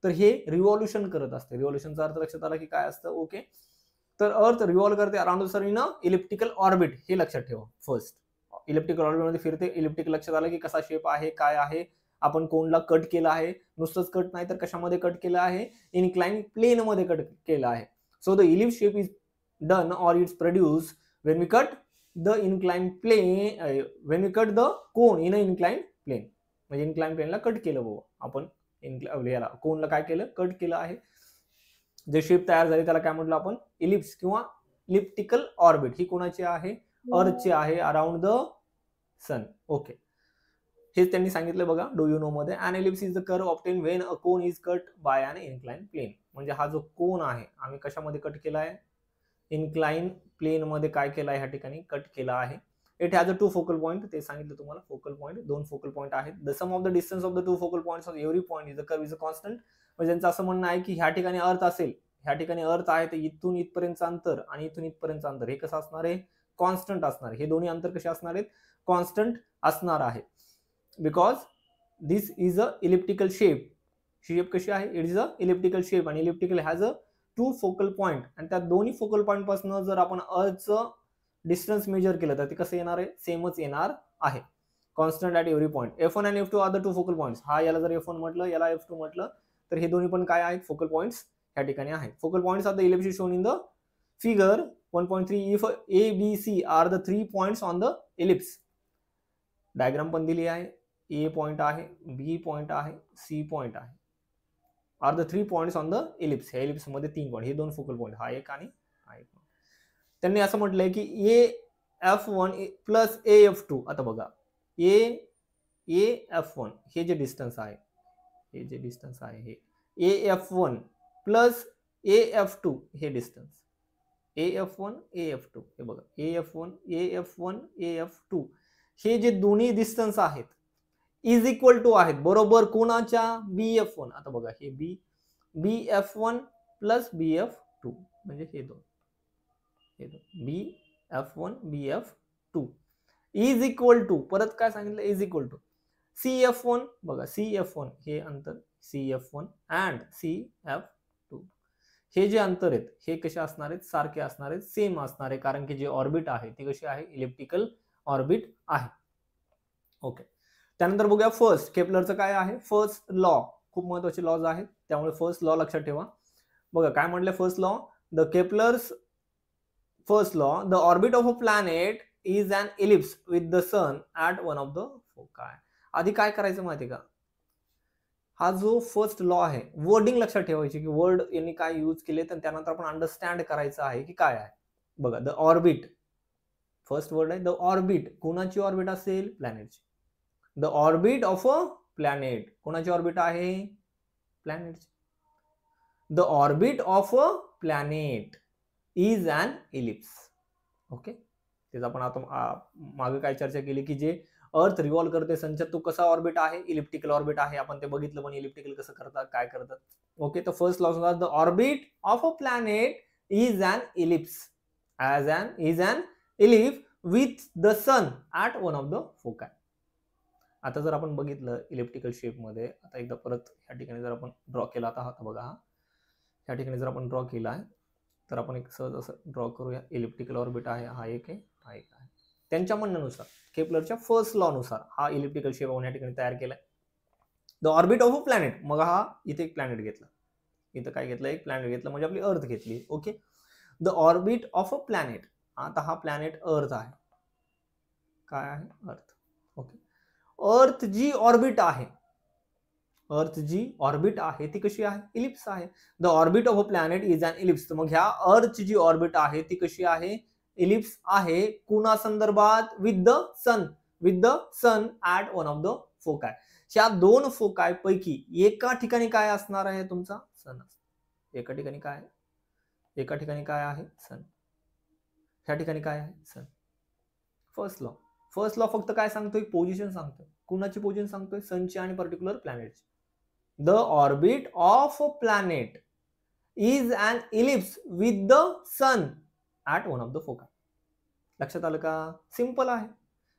तर हे रिव्हॉल्युशन करत असते. रिव्हॉल्युशनचा अर्थ लक्षात आला की काय असतं, ओके. तर अर्थ रिव्हॉल्व करते around the sun in elliptical orbit, हे लक्षात ठेवा. फर्स्ट इलिप्टिकल ऑर्बिट मध्ये फिरते. इलिप्टिकल लक्षात आलं की कसा शेप आहे, काय आहे, आपण कोणला कट केला आहे, नुसतंच कट नाही तर कशामध्ये कट केलं आहे, इनक्लाइन प्लेन मध्ये कट केलं आहे. So the ellipse shape is done or it's produced when we cut the inclined plane, when we cut the cone in a inclined plane. म्हणजे इन्क्लाइन प्लेनला कट केलं बाबा आपण, याला कोनला काय केलं, कट केलं आहे. जे शेप तयार झाले त्याला काय म्हटलं आपण, इलिप्स किंवा इलिप्टिकल ऑर्बिट. ही कोणाची आहे, अर्थची आहे अराउंड द सन. ओके, हेच त्यांनी सांगितलं बघा डू यू नो मध्ये. An ellipse is the curve obtain when a cone is cut by an incline plane. म्हणजे हा जो कोन आहे आम्ही कशामध्ये कट केला आहे, इन्क्लाइन प्लेन मध्ये काय केलं आहे, ह्या ठिकाणी कट केला आहे. It has a two focal point, ते सांगितलं तुम्हाला. फोकल पॉइंट, दोन फोकल पॉइंट आहेत. The sum of the distance of the two focal points of every point is the curve is a constant. म्हणजे त्यांचं असं म्हणणं आहे की ह्या ठिकाणी अर्थ असेल, ह्या ठिकाणी अर्थ आहे, तर इथून इथपर्यंत अंतर आणि इथून इथपर्यंत अंतर हे कसं असणार आहे, कॉन्स्टंट असणार आहे. हे दोन्ही अंतर कसे असणार आहेत, कॉन्स्टंट असणार आहे. Because this is a elliptical shape. Shape कशी आहे, it is a elliptical shape आणि elliptical has a two focal point. आणि त्या दोन्ही फोकल पॉइंट पासून जर आपण अर्थचं डिस्टन्स मेजर केलं तर ते कसं येणार आहे, सेमच येणार आहे. Constant at every point. F1 आणि F2 are the two focal points. हा याला जर F1 म्हटलं, याला F2 म्हटलं, तर हे दोन्ही पण काय आहेत, फोकल पॉइंट्स ह्या ठिकाणी आहेत. Focal points of the ellipse shown in the figure 1.3. If A, B, C are the 3 points on the ellipse. Diagram पण दिली आहे. A पॉइंट आहे, B पॉइंट आहे, C पॉइंट आहे. Are the 3 points on the ellipse. ह्या ellipse मध्ये 3 point, हे दोन फोकल पॉइंट, हा एक आणि हा एक. त्यांनी असं म्हटलंय की AF1 प्लस AF2. आता बघा AF1 हे जे डिस्टन्स आहे, हे जे डिस्टन्स आहे, हे AF1 प्लस AF2 हे डिस्टन्स. AF1 AF2 हे बघा, AF1 AF2 हे जे दोन्ही डिस्टन्स आहेत इज इक्वल टू आहेत बरोबर कोणाच्या, BF1. आता बघा हे BF1 प्लस BF2 म्हणजे हे दोन BF1 BF2 is equal to, परत काय सांगितलं, इज इक्वल टू CF1. बघा CF1 हे अंतर, CF1 अँड CF2 हे जे अंतर आहेत हे कसे असणार आहेत, सारखे असणार आहेत, सेम असणार आहे. कारण की जे ऑर्बिट आहे ती कशी आहे, इलिप्टिकल ऑर्बिट आहे. ओके, त्यानंतर बघूया फर्स्ट केपलरचं काय आहे, फर्स्ट लॉ. खूप महत्वाचे लॉज आहेत, त्यामुळे फर्स्ट लॉ लक्षात ठेवा. बघा काय म्हटलं first law, the Keplers first law, the orbit of a planet is an ellipse with the sun at one of the foci. आधी काय करायचं माहिती का, हा जो फर्स्ट लॉ आहे वर्डिंग लक्षात ठेवायची की वर्ड यांनी काय यूज केले, तर त्यानंतर आपण अंडरस्टँड करायचं आहे की काय आहे. बघा द ऑर्बिट, फर्स्ट वर्ड आहे द ऑर्बिट. कोणाची ऑर्बिट असेल, प्लॅनेटची. The orbit of a planet, कोणाची ऑर्बिट आहे, प्लॅनेटची. The orbit of a planet is an ellipse. Okay, तेच आपण आता मागे काय चर्चा केली की जे अर्थ रिव्हॉल्व करते सनच्यात तो कसा ऑर्बिट आहे, इलिप्टिकल ऑर्बिट आहे. आपण ते बघितलं पण इलिप्टिकल कसं करतात, काय करतात. ओके, तर first law the orbit of a planet is an ellipse, is an ellipse with the sun at one of the foci. आता जर आपण बघितलं इलिप्टिकल शेपमध्ये, आता एकदा परत ह्या ठिकाणी जर आपण ड्रॉ केला, आता बघा ह्या ठिकाणी जर आपण ड्रॉ केला आहे तर आपण एक सहज असं ड्रॉ करूया. इलिप्टिकल ऑर्बिट आहे, हा एक आहे, हा एक आहे. त्यांच्या म्हणण्यानुसार केपलरच्या फर्स्ट लॉ नुसार हा इलिप्टिकल शेप आपण या ठिकाणी तयार केलाय. The orbit of a planet, मग हा इथे एक प्लॅनेट घेतला, इथं काय घेतलं, एक प्लॅनेट घेतलं, म्हणजे आपली अर्थ घेतली. Okay, the orbit of a planet, आता हा प्लॅनेट अर्थ आहे, काय आहे, अर्थ. ओके, अर्थ जी ऑर्बिट आहे, अर्थ जी ऑर्बिट आहे ती कशी आहे, इलिप्स आहे. The orbit of a planet is an ellipse. मग ह्या अर्थ जी ऑर्बिट आहे ती कशी आहे, इलिप्स आहे. कुणा संदर्भात, with the sun, with the sun at one of the foci. ह्या दोन फोकाय पैकी एका ठिकाणी काय असणार आहे, तुमचा सन. एका ठिकाणी काय, एका ठिकाणी काय आहे, सन. ह्या ठिकाणी काय आहे, सन. फर्स्ट लॉ, फर्स्ट लॉ फक्त काय सांगतोय, पोझिशन सांगतोय. कुणाची पोझिशन सांगतोय, सनची आणि पर्टिक्युलर प्लॅनेटची. The orbit of a planet is an ellipse with the sun at one of the foci. लक्षात आलं का, सिंपल आहे.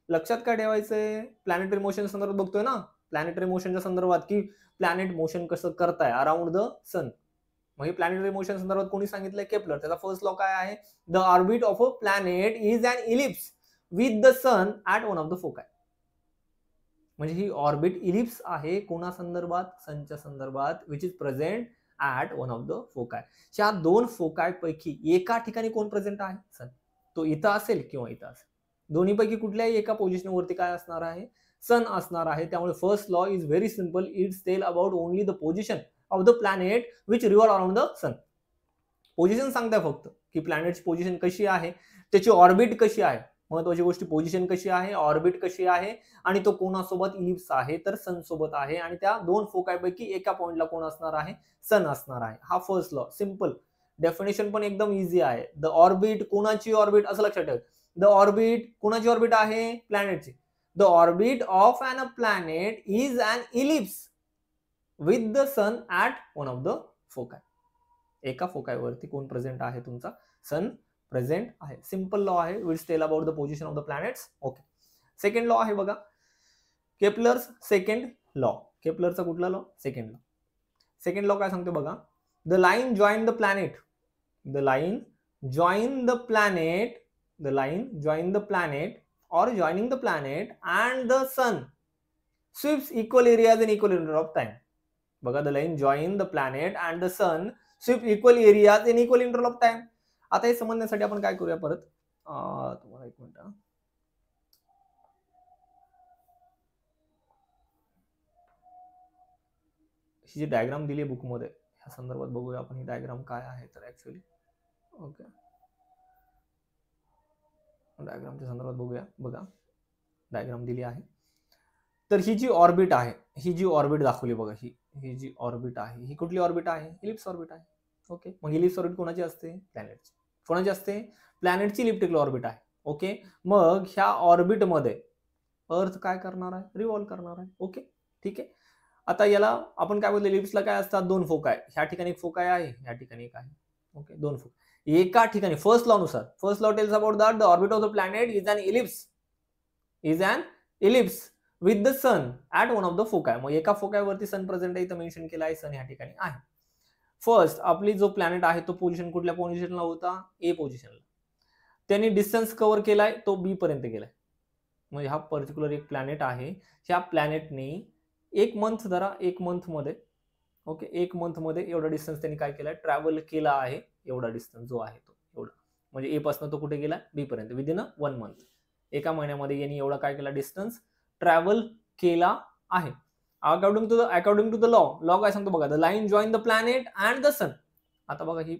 लक्षात काय ठेवायचंय, प्लॅनेटरी मोशन संदर्भात बघतोय ना, प्लॅनेटरी मोशनच्या संदर्भात की प्लॅनेट मोशन कसं करताय अराउंड द सन. मग हे प्लॅनेटरी मोशन संदर्भात कोणी सांगितलंय, केपलर. त्याचा फर्स्ट लॉ काय आहे, the orbit of a planet is an ellipse with the sun at one of the foci. म्हणजे ही ऑर्बिट इलिप्स आहे कोणा संदर्भात, सनच्या संदर्भात, which is present at one of the foci. च्या दोन फोकाय पैकी एका ठिकाणी कोण प्रेझेंट आहे, सन. तो इथं असेल किंवा इथं असेल, दोन्हीपैकी कुठल्याही एका पोझिशनवरती काय असणार आहे, सन असणार आहे. त्यामुळे first law is very simple, it's tell about only the position of the planet which revolve around the sun. Position सांगताय फक्त की प्लॅनेटची पोझिशन कशी आहे, त्याची ऑर्बिट कशी आहे. महत्वाची गोष्टी, पोझिशन कशी आहे, ऑर्बिट कशी आहे, आणि तो कोणासोबत, इलिप्स आहे, तर सन सोबत आहे. आणि त्या दोन फोकायपैकी एका पॉइंटला कोण असणार आहे, सन असणार आहे. हा फर्स्ट लॉ, सिंपल. डेफिनेशन पण एकदम इझी आहे. द ऑर्बिट, कोणाची ऑर्बिट, असं लक्षात ठेव. द ऑर्बिट, कोणाची ऑर्बिट आहे, प्लॅनेटची. The orbit of an planet is an ellipse with the sun at one of the foci. एका फोकायवरती कोण प्रेझेंट आहे, तुमचा सन प्रेझेंट आहे. सिंपल लॉ आहे, will tell about the position of the planets. Okay, second law आहे बघा, Keplers second law. केपलरचा कुठला law, second law. Second law काय सांगतो बघा, the line join the planet, the line join the planet, the line join the planet or joining the planet and the sun sweeps equal areas in equal interval of time. बघा, the line join the planet and the sun sweep equal areas in equal interval of time. आता हे समजण्यासाठी आपण काय करूया परत, तुम्हाला एक मिनिट, ही जी डायग्राम दिली आहे बुकमध्ये, ह्या संदर्भात बघूया आपण ही डायग्राम काय आहे तर ऍक्च्युअली. ओके, डायग्रामच्या संदर्भात बघूया. बघा, डायग्राम दिली आहे. तर ही जी ऑर्बिट आहे, ही जी ऑर्बिट दाखवली बघा, ही जी ऑर्बिट आहे, ही कुठली ऑर्बिट आहे, इलिप्स ऑर्बिट आहे. ओके, मग इलिप्स ऑर्बिट कोणाची असते, प्लॅनेटची. कोणाची असते, प्लॅनेटची इलिप्टिकल ऑर्बिट आहे. ओके, मग ह्या ऑर्बिटमध्ये अर्थ काय करणार आहे, रिव्हॉल्व करणार आहे. ओके, ठीक आहे. आता याला आपण काय बोलतो, इलिप्सला काय असतात, दोन फोकाय. ह्या ठिकाणी एक फोकाय आहे, ह्या ठिकाणी एक आहे. ओके, दोन फोकाय एका ठिकाणी. फर्स्ट लॉ नुसार, first law tells about that the orbit of the planet is an ellipse, is an ellipse with the sun at one of the foci. मग एका फोकायवरती सन प्रेझेंट आहे, इथं मेन्शन केला आहे, सन ह्या ठिकाणी आहे. फर्स्ट आपली जो प्लॅनेट आहे तो पोझिशन कुठल्या पोझिशनला होता, ए पोझिशनला. त्यांनी डिस्टन्स कव्हर केलाय, तो बी पर्यंत गेलाय. म्हणजे हा पर्टिक्युलर एक प्लॅनेट आहे, ह्या प्लॅनेटने एक मंथ धरा, एक मंथ मध्ये, ओके, एक मंथ मध्ये एवढा डिस्टन्स त्यांनी काय केलाय, ट्रॅव्हल केला आहे. एवढा डिस्टन्स जो आहे तो एवढा, म्हणजे ए पासून तो कुठे गेला, बी पर्यंत, विदिन 1 मंथ. एका महिन्यामध्ये यांनी एवढा काय केला, डिस्टन्स ट्रॅव्हल केला आहे. अकॉर्डिंग टू द लॉ काय सांगतो बघा, the line join the planet and the sun. आता बघा, ही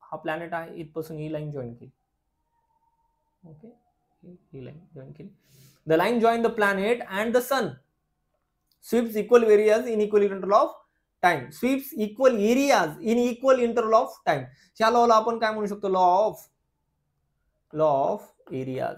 हा प्लॅनेट आहे, इथपासून ही लाईन जॉईन केली. ओके, ही लाईन जॉईन केली. The line join the planet and the sun sweeps equal areas in equal interval of time. Sweeps equal areas in equal interval of time. ह्या लॉला आपण काय म्हणू शकतो, law of areas.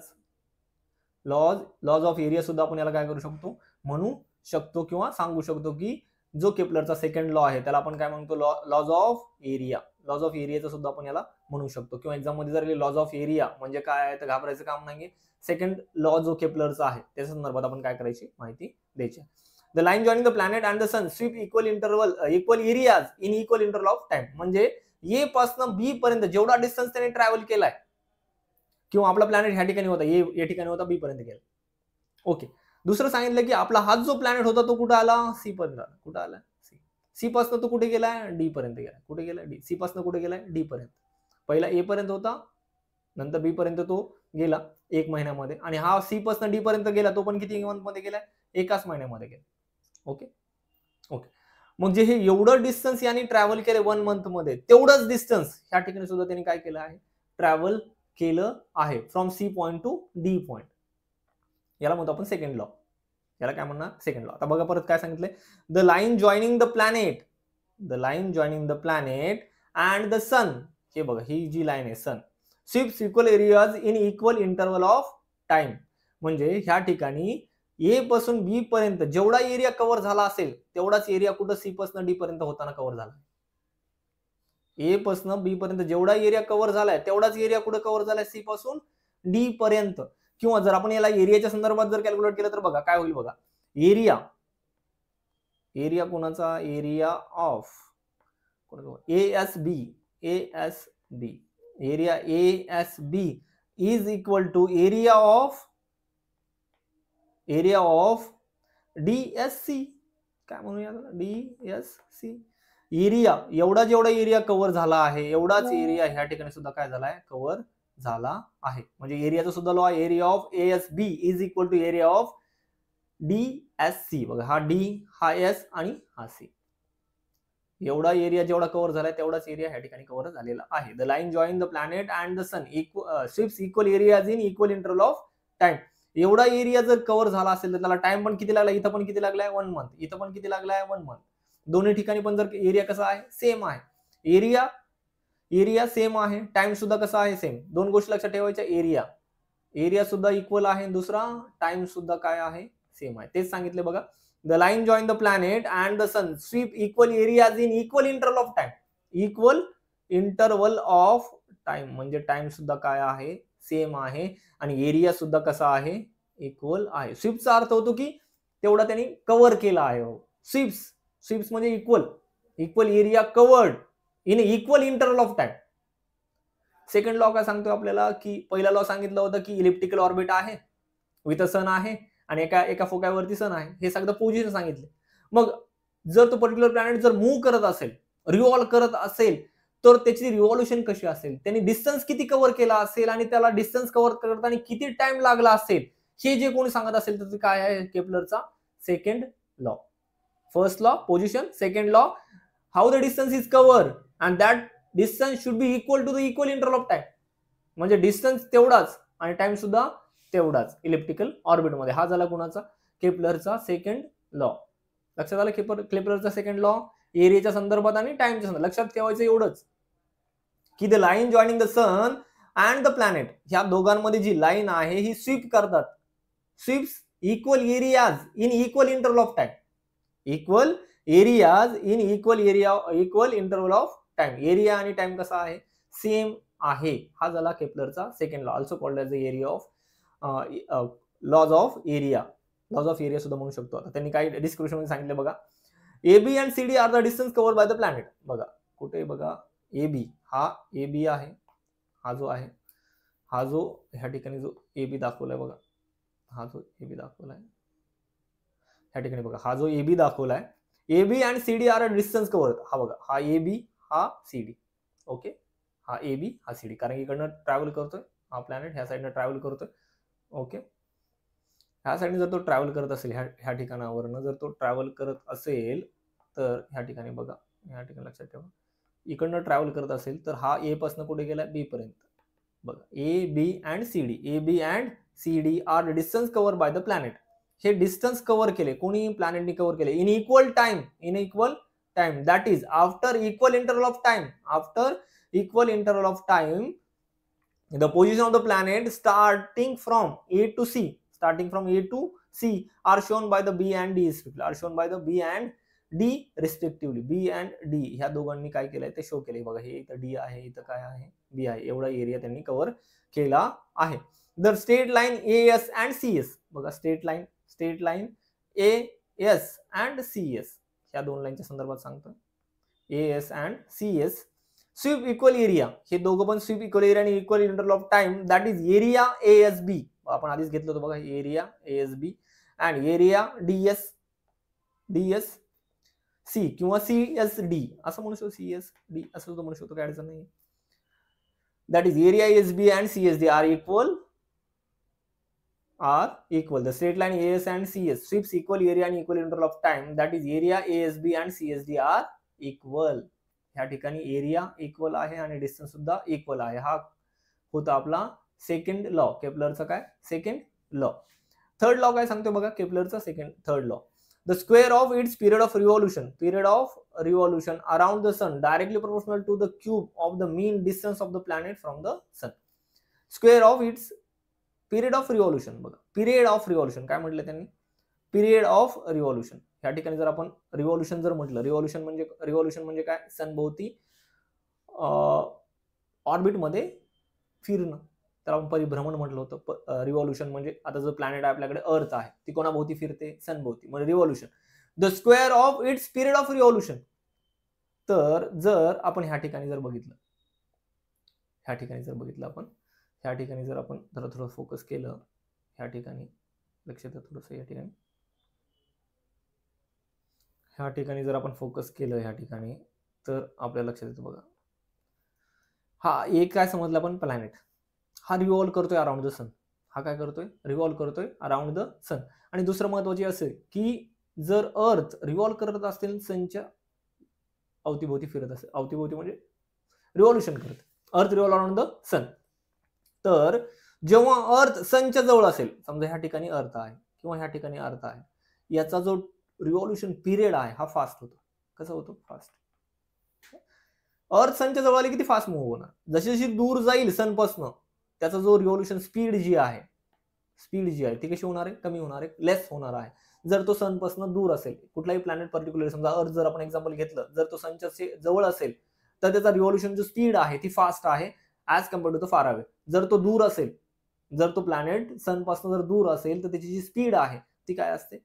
Laws of area सुद्धा आपण याला काय करू शकतो, म्हणू शकतो किंवा सांगू शकतो की जो केपलरचा सेकंड लॉ आहे त्याला आपण काय म्हणतो, laws of area. Laws of एरियाचा सुद्धा आपण याला म्हणू शकतो. किंवा एक्झाम मध्ये जर लॉज ऑफ एरिया म्हणजे काय आहे तर घाबरायचं काम नाही. सेकंड लॉ जो केपलरचा आहे त्या संदर्भात आपण काय करायची माहिती द्यायची. The line joining the planet and the sun sweep equal areas in equal interval of time. म्हणजे ए पासून बी पर्यंत जेवढा डिस्टन्स त्याने ट्रॅव्हल केलाय, किंवा आपला प्लॅनेट ह्या ठिकाणी होता, ए या ठिकाणी होता, बी पर्यंत गेला. ओके. दुसरं सांगितलं की आपला हाच जो प्लॅनेट होता तो कुठे आला, सी पर्यंत आला. कुठे आला, सी. सी पासून तो कुठे गेलाय, डी पर्यंत गेला. कुठे गेलाय, डी. सी पासून कुठे गेलाय, डी पर्यंत. पहिला ए पर्यंत होता, नंतर बी पर्यंत तो गेला 1 महिन्यामध्ये. आणि हा सी पासून डी पर्यंत गेला तो पण किती मंथ मध्ये गेलाय, एकाच महिन्यामध्ये गेला. Okay okay. मग जे हे एवढं डिस्टन्स यांनी ट्रॅव्हल केले 1 मंथ मध्ये, तेवढंच डिस्टन्स ह्या ठिकाणी सुद्धा त्यांनी काय केलं आहे, ट्रॅव्हल केलं आहे from C point to D point. याला म्हणतो आपण सेकंड लॉ. याला काय म्हणणार, सेकंड लॉ. आता बघा परत काय सांगितलंय, the line joining the planet, the line joining the planet and the sun. हे बघा ही जी लाईन आहे sun, sweeps equal areas in equal interval of time. म्हणजे ह्या ठिकाणी ए पासून बी पर्यंत जेवढा एरिया कव्हर झाला असेल तेवढाच एरिया कुठं सी पासून डी पर्यंत होताना कव्हर झाला. ए पासून बी पर्यंत जेवढा एरिया कव्हर झालाय तेवढाच एरिया कुठे कव्हर झालाय, सी पासून डी पर्यंत. किंवा जर आपण याला एरियाच्या संदर्भात जर कॅल्क्युलेट केलं तर बघा काय होईल, बघा एरिया, एरिया कोणाचा, area of ASB, ASB, area ASB is equal to area of DSC. काय म्हणूया DSC. एरिया एवढा जेवढा एरिया कव्हर झाला आहे एवढाच एरिया ह्या ठिकाणी सुद्धा काय झालाय, कव्हर झाला आहे. म्हणजे एरियाचा सुद्धा law, area of ASB is equal to area of DSC. बघा हा D, हा S आणि हा C. एवढा एरिया जेवढा कव्हर झालाय तेवढाच एरिया ह्या ठिकाणी कव्हर झालेला आहे. The line join the planet and the sun sweeps equal areas in equal interval of time. एवढा एरिया जर कव्हर झाला असेल तर त्याला टाइम पण किती लागला, इथं पण किती लागलाय 1 मंथ, इथं पण किती लागलाय 1 मंथ. दोन्ही ठिकाणी पण जर एरिया कसा आहे, सेम आहे. एरिया सेम आहे, टाइम सुद्धा कसा आहे, सेम. दोन गोष्टी लक्षात ठेवायच्या, एरिया सुद्धा इक्वल आहे, दुसरा टाइम सुद्धा काय आहे, सेम आहे. तेच सांगितले बघा. The line join the planet and the sun sweep equal areas in equal interval of time. Equal interval of time म्हणजे टाइम सुद्धा काय आहे, सेम आहे. आणि एरिया सुद्धा कसा आहे, इक्वल आहे. स्वीप्सचा अर्थ होतो की तेवढा त्यांनी कव्हर केला आहे. स्वीप्स म्हणजे equal area covered in equal interval of time. Second law काय सांगतो आपल्याला, की पहिला लॉ सांगितलं होतं की इलिप्टिकल ऑर्बिट आहे, विथ अ सन आहे आणि एका फोकावरती सन आहे. हे सगळं पोझिशन सांगितले. मग जर तो पर्टिक्युलर प्लॅनेट जर मूव्ह करत असेल, रिव्हॉल्व करत असेल, तर त्याची रिव्हॉल्युशन कशी असेल, त्यांनी डिस्टन्स किती कव्हर केला असेल आणि त्याला डिस्टन्स कव्हर करताना किती टाइम लागला असेल, हे जे कोणी सांगत असेल तर काय आहे, केपलरचा second law. First law position, second law how the distance is cover and that distance should be equal to the equal interval of time. म्हणजे डिस्टन्स तेवढाच आणि टाइम सुद्धा तेवढाच इलिप्टिकल ऑर्बिट मध्ये. हा झाला कोणाचा, केपलरचा सेकंड लॉ. लक्षात आलं, केपलरचा सेकंड लॉ एरियाच्या संदर्भात आणि टाइमच्या संदर्भात. लक्षात ठेवायचं एवढंच की the line joining the sun and the planet, ह्या दोघांमध्ये जी लाईन आहे ही स्वीप करतात. Sweeps equal areas in equal interval of time. Equal areas in equal interval of time. Area आणि टाइम कसा आहे, सेम आहे. हा झाला केपलरचा second law, also called as the area of laws of area सुद्धा म्हणू शकतो. आता त्यांनी काय डिस्क्रिप्शन मध्ये सांगितलं बघा. AB and CD are the distance covered by the planet. बघा कुठे बघा, AB हा AB आहे, हा जो आहे, हा जो ह्या ठिकाणी जो AB दाखवलाय बघा, हा जो AB दाखवलाय ह्या ठिकाणी बघा, हा जो AB दाखवलाय, AB and CD are a distance covered. हा बघा, हा AB हा CD. ओके, हा AB हा CD, कारण इकडनं ट्रॅव्हल करतोय हा प्लॅनेट, ह्या साईडनं ट्रॅव्हल करतोय. ओके, ह्या साईडने जर तो ट्रॅव्हल करत असेल, ह्या ठिकाणावरनं जर तो ट्रॅव्हल करत असेल तर ह्या ठिकाणी बघा, ह्या ठिकाणी लक्षात ठेवा, इकडनं ट्रॅव्हल करत असेल तर हा A पासून कुठे गेला, B पर्यंत. बघा AB and CD are distance cover by the planet. हे डिस्टन्स कव्हर केले, कोणी, प्लॅनेटने कव्हर केले in equal time that is after equal interval of time the position of the planet starting from A to C are shown by the B and D D respectively. B and D ह्या दोघांनी काय केलंय ते show केलंय बघा. हे इथं D आहे, इथं काय आहे बी आहे. एवढा एरिया त्यांनी कव्हर केला आहे. The straight line AS and CS बघा. Straight line AS and CS ह्या दोन लाईनच्या संदर्भात सांगतो. AS and CS sweep equal area. हे दोघं पण स्वीप इक्वल एरिया आणि equal interval of time that is area ASB. आपण आधीच घेतलं होतं बघा. Area ASB and area DS C किंवा सीएसडी असं म्हणू शकतो. सीएसडी असं सुद्धा म्हणू शकतो, काय अडचण नाही. That is area ASB and CSD are equal. The straight line AS and CS sweeps equal area and equal interval of time. That is area ASB and CSD are equal. ह्या ठिकाणी area equal आहे आणि distance सुद्धा equal आहे. हा होता आपला second law, केपलरचा काय सेकंड लॉ. थर्ड लॉ काय सांगतो बघा केपलरचा third law. The square of its period of revolution around the sun directly proportional to the cube of the mean distance of the planet from the sun. Square of its period of revolution बघा. Period of revolution काय म्हटलं त्यांनी, period of revolution. या ठिकाणी जर आपण revolution जर म्हटलं, रिव्हॉल्युशन म्हणजे काय, सनभोवती ऑर्बिट मध्ये फिरणं, तर आपण परिभ्रमण म्हटलं होतं. रिव्हॉल्युशन म्हणजे आता जो प्लॅनेट आहे आपल्याकडे अर्थ आहे ती कोणाभोवती फिरते, सनभोवती, म्हणजे revolution. The square of its period of revolution. तर जर आपण ह्या ठिकाणी जर बघितलं आपण ह्या ठिकाणी जर आपण जरा थोडं फोकस केलं, ह्या ठिकाणी लक्षात थोडस, ह्या ठिकाणी जर आपण फोकस केलं ह्या ठिकाणी, तर आपल्या लक्षात येतं बघा. हा एक काय समजलं आपण, प्लॅनेट हा रिव्हॉल्व करतोय अराउंड द सन. हा काय करतोय, रिव्हॉल्व करतोय अराउंड द सन. आणि दुसरं महत्वाचे असे की जर अर्थ रिव्हॉल्व करत असेल सनच्या अवतीभोवती फिरत असेल, अवतीभोवती म्हणजे रिव्हॉल्युशन करत, अर्थ रिव्हॉल्व अराउंड द सन. तर जेव्हा अर्थ सनच्या जवळ असेल, समजा ह्या ठिकाणी अर्थ आहे किंवा ह्या ठिकाणी अर्थ आहे, याचा जो रिव्हॉल्युशन पिरियड आहे हा फास्ट होतो. कसा होतो, फास्ट. अर्थ सनच्या जवळ आली की ती फास्ट मूव्ह होणार. जशी जशी दूर जाईल सनपासून, त्याचा जो रिव्हॉल्युशन स्पीड जी आहे ती कशी होणार आहे, कमी होणार आहे, लेस होणार आहे. जर तो सनपासून दूर असेल, कुठलाही प्लॅनेट पर्टिक्युलर, समजा अर्थ जर आपण एक्झाम्पल घेतलं, जर तो सनच्या जवळ असेल तर त्याचा रिव्हॉल्युशन जो स्पीड आहे ती फास्ट आहे as compared to the far away. जर तो दूर असेल, जर तो प्लॅनेट सनपासून जर दूर असेल तर त्याची जी स्पीड आहे ती काय असते,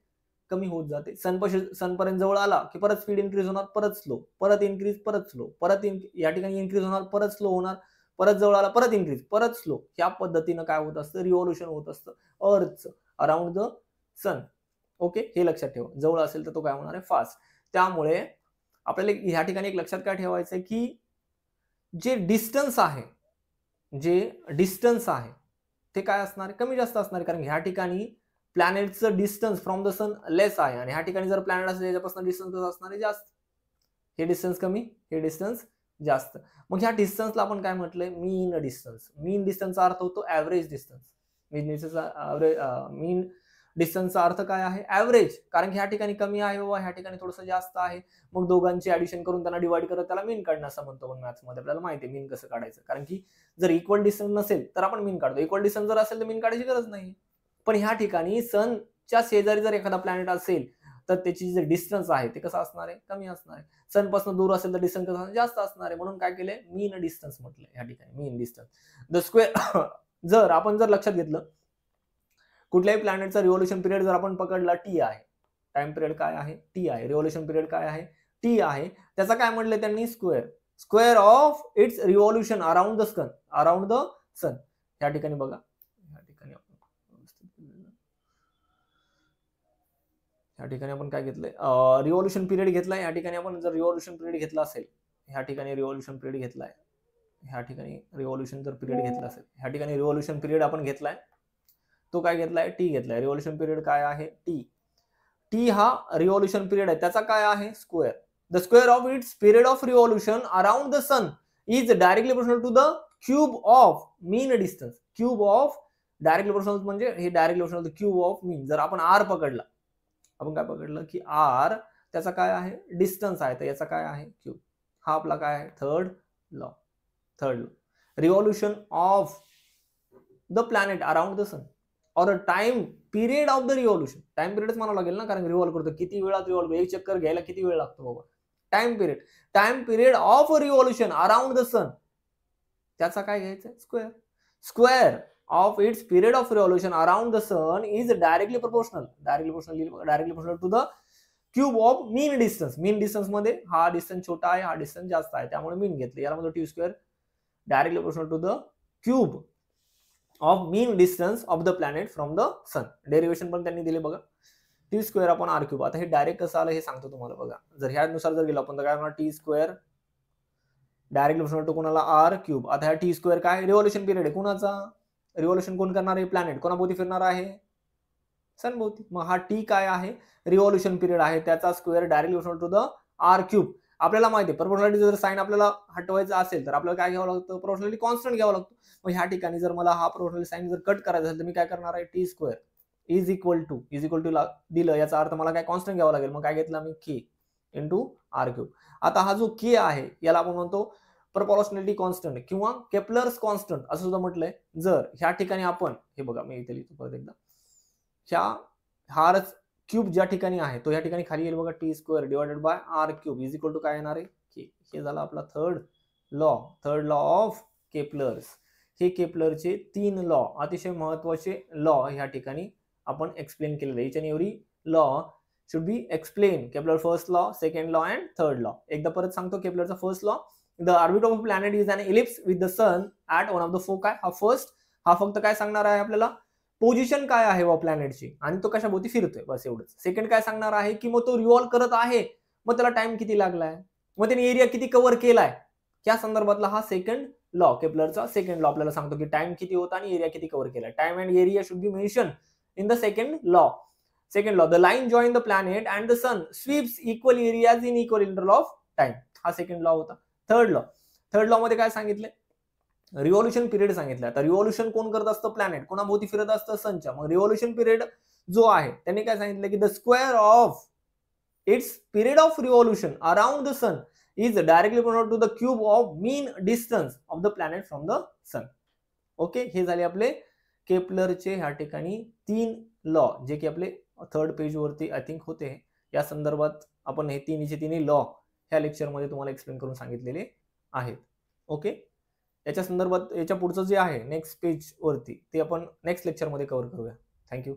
कमी होत जाते. सनपर्यंत जवळ आला की परत स्पीड इन्क्रीज होणार, परत स्लो, परत इन्क्रीज, परत स्लो, परत या ठिकाणी इन्क्रीज होणार, परत स्लो होणार, परत जवळ आला, परत इन्क्रीज, परत स्लो. ह्या पद्धतीनं काय होत असतं, रिव्हॉल्युशन होत असतं earth around the sun. Okay, हे लक्षात ठेवा. जवळ असेल तर तो काय होणार आहे, फास्ट. त्यामुळे आपल्याला ह्या ठिकाणी एक लक्षात काय ठेवायचं आहे की जे डिस्टन्स आहे ते काय असणार आहे, कमी जास्त असणार आहे. कारण ह्या ठिकाणी प्लॅनेटचं डिस्टन्स फ्रॉम द सन लेस आहे आणि ह्या ठिकाणी जर प्लॅनेट असेल त्याच्यापासून डिस्टन्स कसं असणार आहे, जास्त. हे डिस्टन्स कमी, हे डिस्टन्स जास्त. मग ह्या डिस्टन्सला आपण काय म्हटलंय, मीन डिस्टन्स. मीन डिस्टन्सचा अर्थ होतो ऍव्हरेज डिस्टन्स. मीन डिस्टन्सचा अर्थ काय आहे, ऍव्हरेज. कारण की ह्या ठिकाणी कमी आहे व ह्या ठिकाणी थोडंसं जास्त आहे, मग दोघांची ऍडिशन करून त्यांना डिवाइड करत त्याला मीन काढणं असं म्हणतो. पण मॅथ्स मध्ये आपल्याला माहिती आहे मीन कसं काढायचं. कारण की जर इक्वल डिस्टन्स नसेल तर आपण मीन काढतो, इक्वल डिस्टन्स जर असेल तर मीन काढायची गरज नाही. पण ह्या ठिकाणी सनच्या शेजारी जर एखादा प्लॅनेट असेल तर त्याची जे डिस्टन्स आहे ते कसं असणार आहे, कमी असणार आहे. सनपासून दूर असेल तर डिस्टन्स कसं जास्त असणार आहे. म्हणून काय केलंय, मीन डिस्टन्स म्हटलंय ह्या ठिकाणी, मीन डिस्टन्स. द स्क्वेअर जर आपण लक्षात घेतलं, कुठल्याही प्लॅनेटचा रिव्हॉल्युशन पिरियड जर आपण पकडला, टी आहे, टाइम पिरियड काय आहे, टी आहे, रिव्हॉल्युशन पिरियड काय आहे, टी आहे. त्याचा काय म्हटलंय त्यांनी, square of its revolution around the sun. ह्या ठिकाणी बघा, ह्या ठिकाणी आपण काय घेतलंय, रिव्हॉल्युशन पिरियड घेतलाय. ह्या ठिकाणी आपण जर रिव्हॉल्युशन पिरियड घेतला असेल, ह्या ठिकाणी रिव्हॉल्युशन पिरियड घेतलाय, ह्या ठिकाणी रिव्हॉल्युशन जर पिरियड घेतला असेल, ह्या ठिकाणी रिव्हॉल्युशन पिरियड आपण घेतलाय, तो काय घेतलाय, टी घेतलाय. रिव्हॉल्युशन पिरियड काय आहे, टी हा रिव्हॉल्युशन पिरियड आहे, त्याचा काय आहे, square. The square of its period of revolution around the sun is directly proportional to the cube of mean distance. Cube of directly proportional म्हणजे हे directly proportional to cube of mean. जर आपण R पकडला, आपण काय पकडलं की R त्याचा काय आहे, डिस्टन्स आहे, तर याचा काय आहे, क्यूब. हा आपला काय आहे, third law. Revolution of the planet around the sun
और time period of the revolution. Time पिरियडच म्हणावं लागेल ना, कारण रिव्हॉल्व करतो किती वेळात रिव्हॉल्व, एक चक्कर घ्यायला किती वेळ लागतो बाबा. Time period of revolution around the sun, त्याचा काय घ्यायचं, square. Square of its period of revolution around the sun is directly proportional to the cube of mean distance. Mean distance मध्ये हा डिस्टन्स छोटा आहे, हा डिस्टन्स जास्त आहे, त्यामुळे मीन घेतले. याला म्हणतो T square directly proportional to the cube of mean distance of the planet from the sun. Derivation पण त्यांनी दिले बघा, T square upon R cube. आता हे डायरेक्ट कसं आलं हे सांगतो तुम्हाला बघा. जर ह्यानुसार जर गेलो आपण तर काय होणार, T square directly proportional to कोणाला, आर क्यूब. आता ह्या टी स्क्वेअर काय, रिव्हॉल्युशन पिरियड आहे कोणाचा, रिव्हॉल्युशन कोण करणार आहे, प्लॅनेट कोणाभोवती फिरणार आहे, सनभोवती. मग हा टी काय आहे, रिव्हॉल्युशन पिरियड आहे, त्याचा square directly proportional to the R cube. आपल्याला माहिती आहे प्रोपोर्शनॅलिटी जर साइन आपल्याला हटवायचं असेल तर आपल्याला काय घ्यावं लागतं, प्रोपोर्शनॅलिटी कॉन्स्टंट घ्यावं लागतो. मग ह्या ठिकाणी जर मला हा प्रोपोर्शनॅलिटी साइन जर कट करायचा असेल तर मी काय करणार आहे, T square is equal to दिलं, याचा अर्थ मला काय कॉन्स्टंट घ्यावं लागेल. मग काय घेतलं मी, के इंटू आर क्यूब. आता हा जो के आहे याला आपण म्हणतो प्रोपोर्शनॅलिटी कॉन्स्टंट किंवा केपलर्स कॉन्स्टंट असं सुद्धा म्हटलंय. जर ह्या ठिकाणी आपण हे बघा, मी इथे लिहितो परत एकदा, ह्या हार क्यूब ज्या ठिकाणी आहे तो या ठिकाणी खाली येईल बघा, T square divided by R cube is equal to काय येणार आहे, के. हे झालं आपला थर्ड लॉ ऑफ केपलर्स. हे केपलरचे 3 लॉ, अतिशय महत्वाचे लॉ ह्या ठिकाणी आपण एक्सप्लेन केलेले. Each and every law should be explain. Kepler first law, second law and third law. एकदा परत सांगतो, केपलरचा first law, the orbit of a planet is an ellipse with the sun at one of the foci. हा first, हा फक्त काय सांगणार आहे आपल्याला, पोझिशन काय आहे व प्लॅनेटची आणि तो कशाभोवती फिरतोय, बस एवढंच. सेकंड काय सांगणार आहे की मग तो रिव्हॉल्व करत आहे, मग त्याला टाइम किती लागलाय, मग त्याने एरिया किती कव्हर केलाय, या संदर्भातला हा सेकंड लॉ, केपलरचा सेकंड लॉ आपल्याला सांगतो की टाइम किती होता आणि एरिया किती कव्हर केलाय. Time and area should be mention in the second law. The line join the planet and the sun sweeps equal areas in equal interval of time. हा second law होता. Third law मध्ये काय सांगितलं, revolution period सांगितलं. आता revolution कोण करत असतं, प्लॅनेट कोणाभोवती फिरत असतं, सनच्या. मग रिव्हॉल्युशन पिरियड जो आहे त्यांनी काय सांगितलं की the square of its period of revolution around the sun is directly proportional to the cube of mean distance of the planet from the sun. Okay, हे झाले आपले केपलरचे ह्या ठिकाणी 3 लॉ, जे की आपले थर्ड पेज वरती आय थिंक होते. या संदर्भात आपण हे तिन्ही लॉ ह्या लेक्चर मध्ये तुम्हाला एक्सप्लेन करून सांगितलेले आहेत. ओके, याच्या संदर्भात याच्या पुढचं जे आहे नेक्स्ट पेज वरती ते आपण नेक्स्ट लेक्चर मध्ये कव्हर करूया. थँक्यू.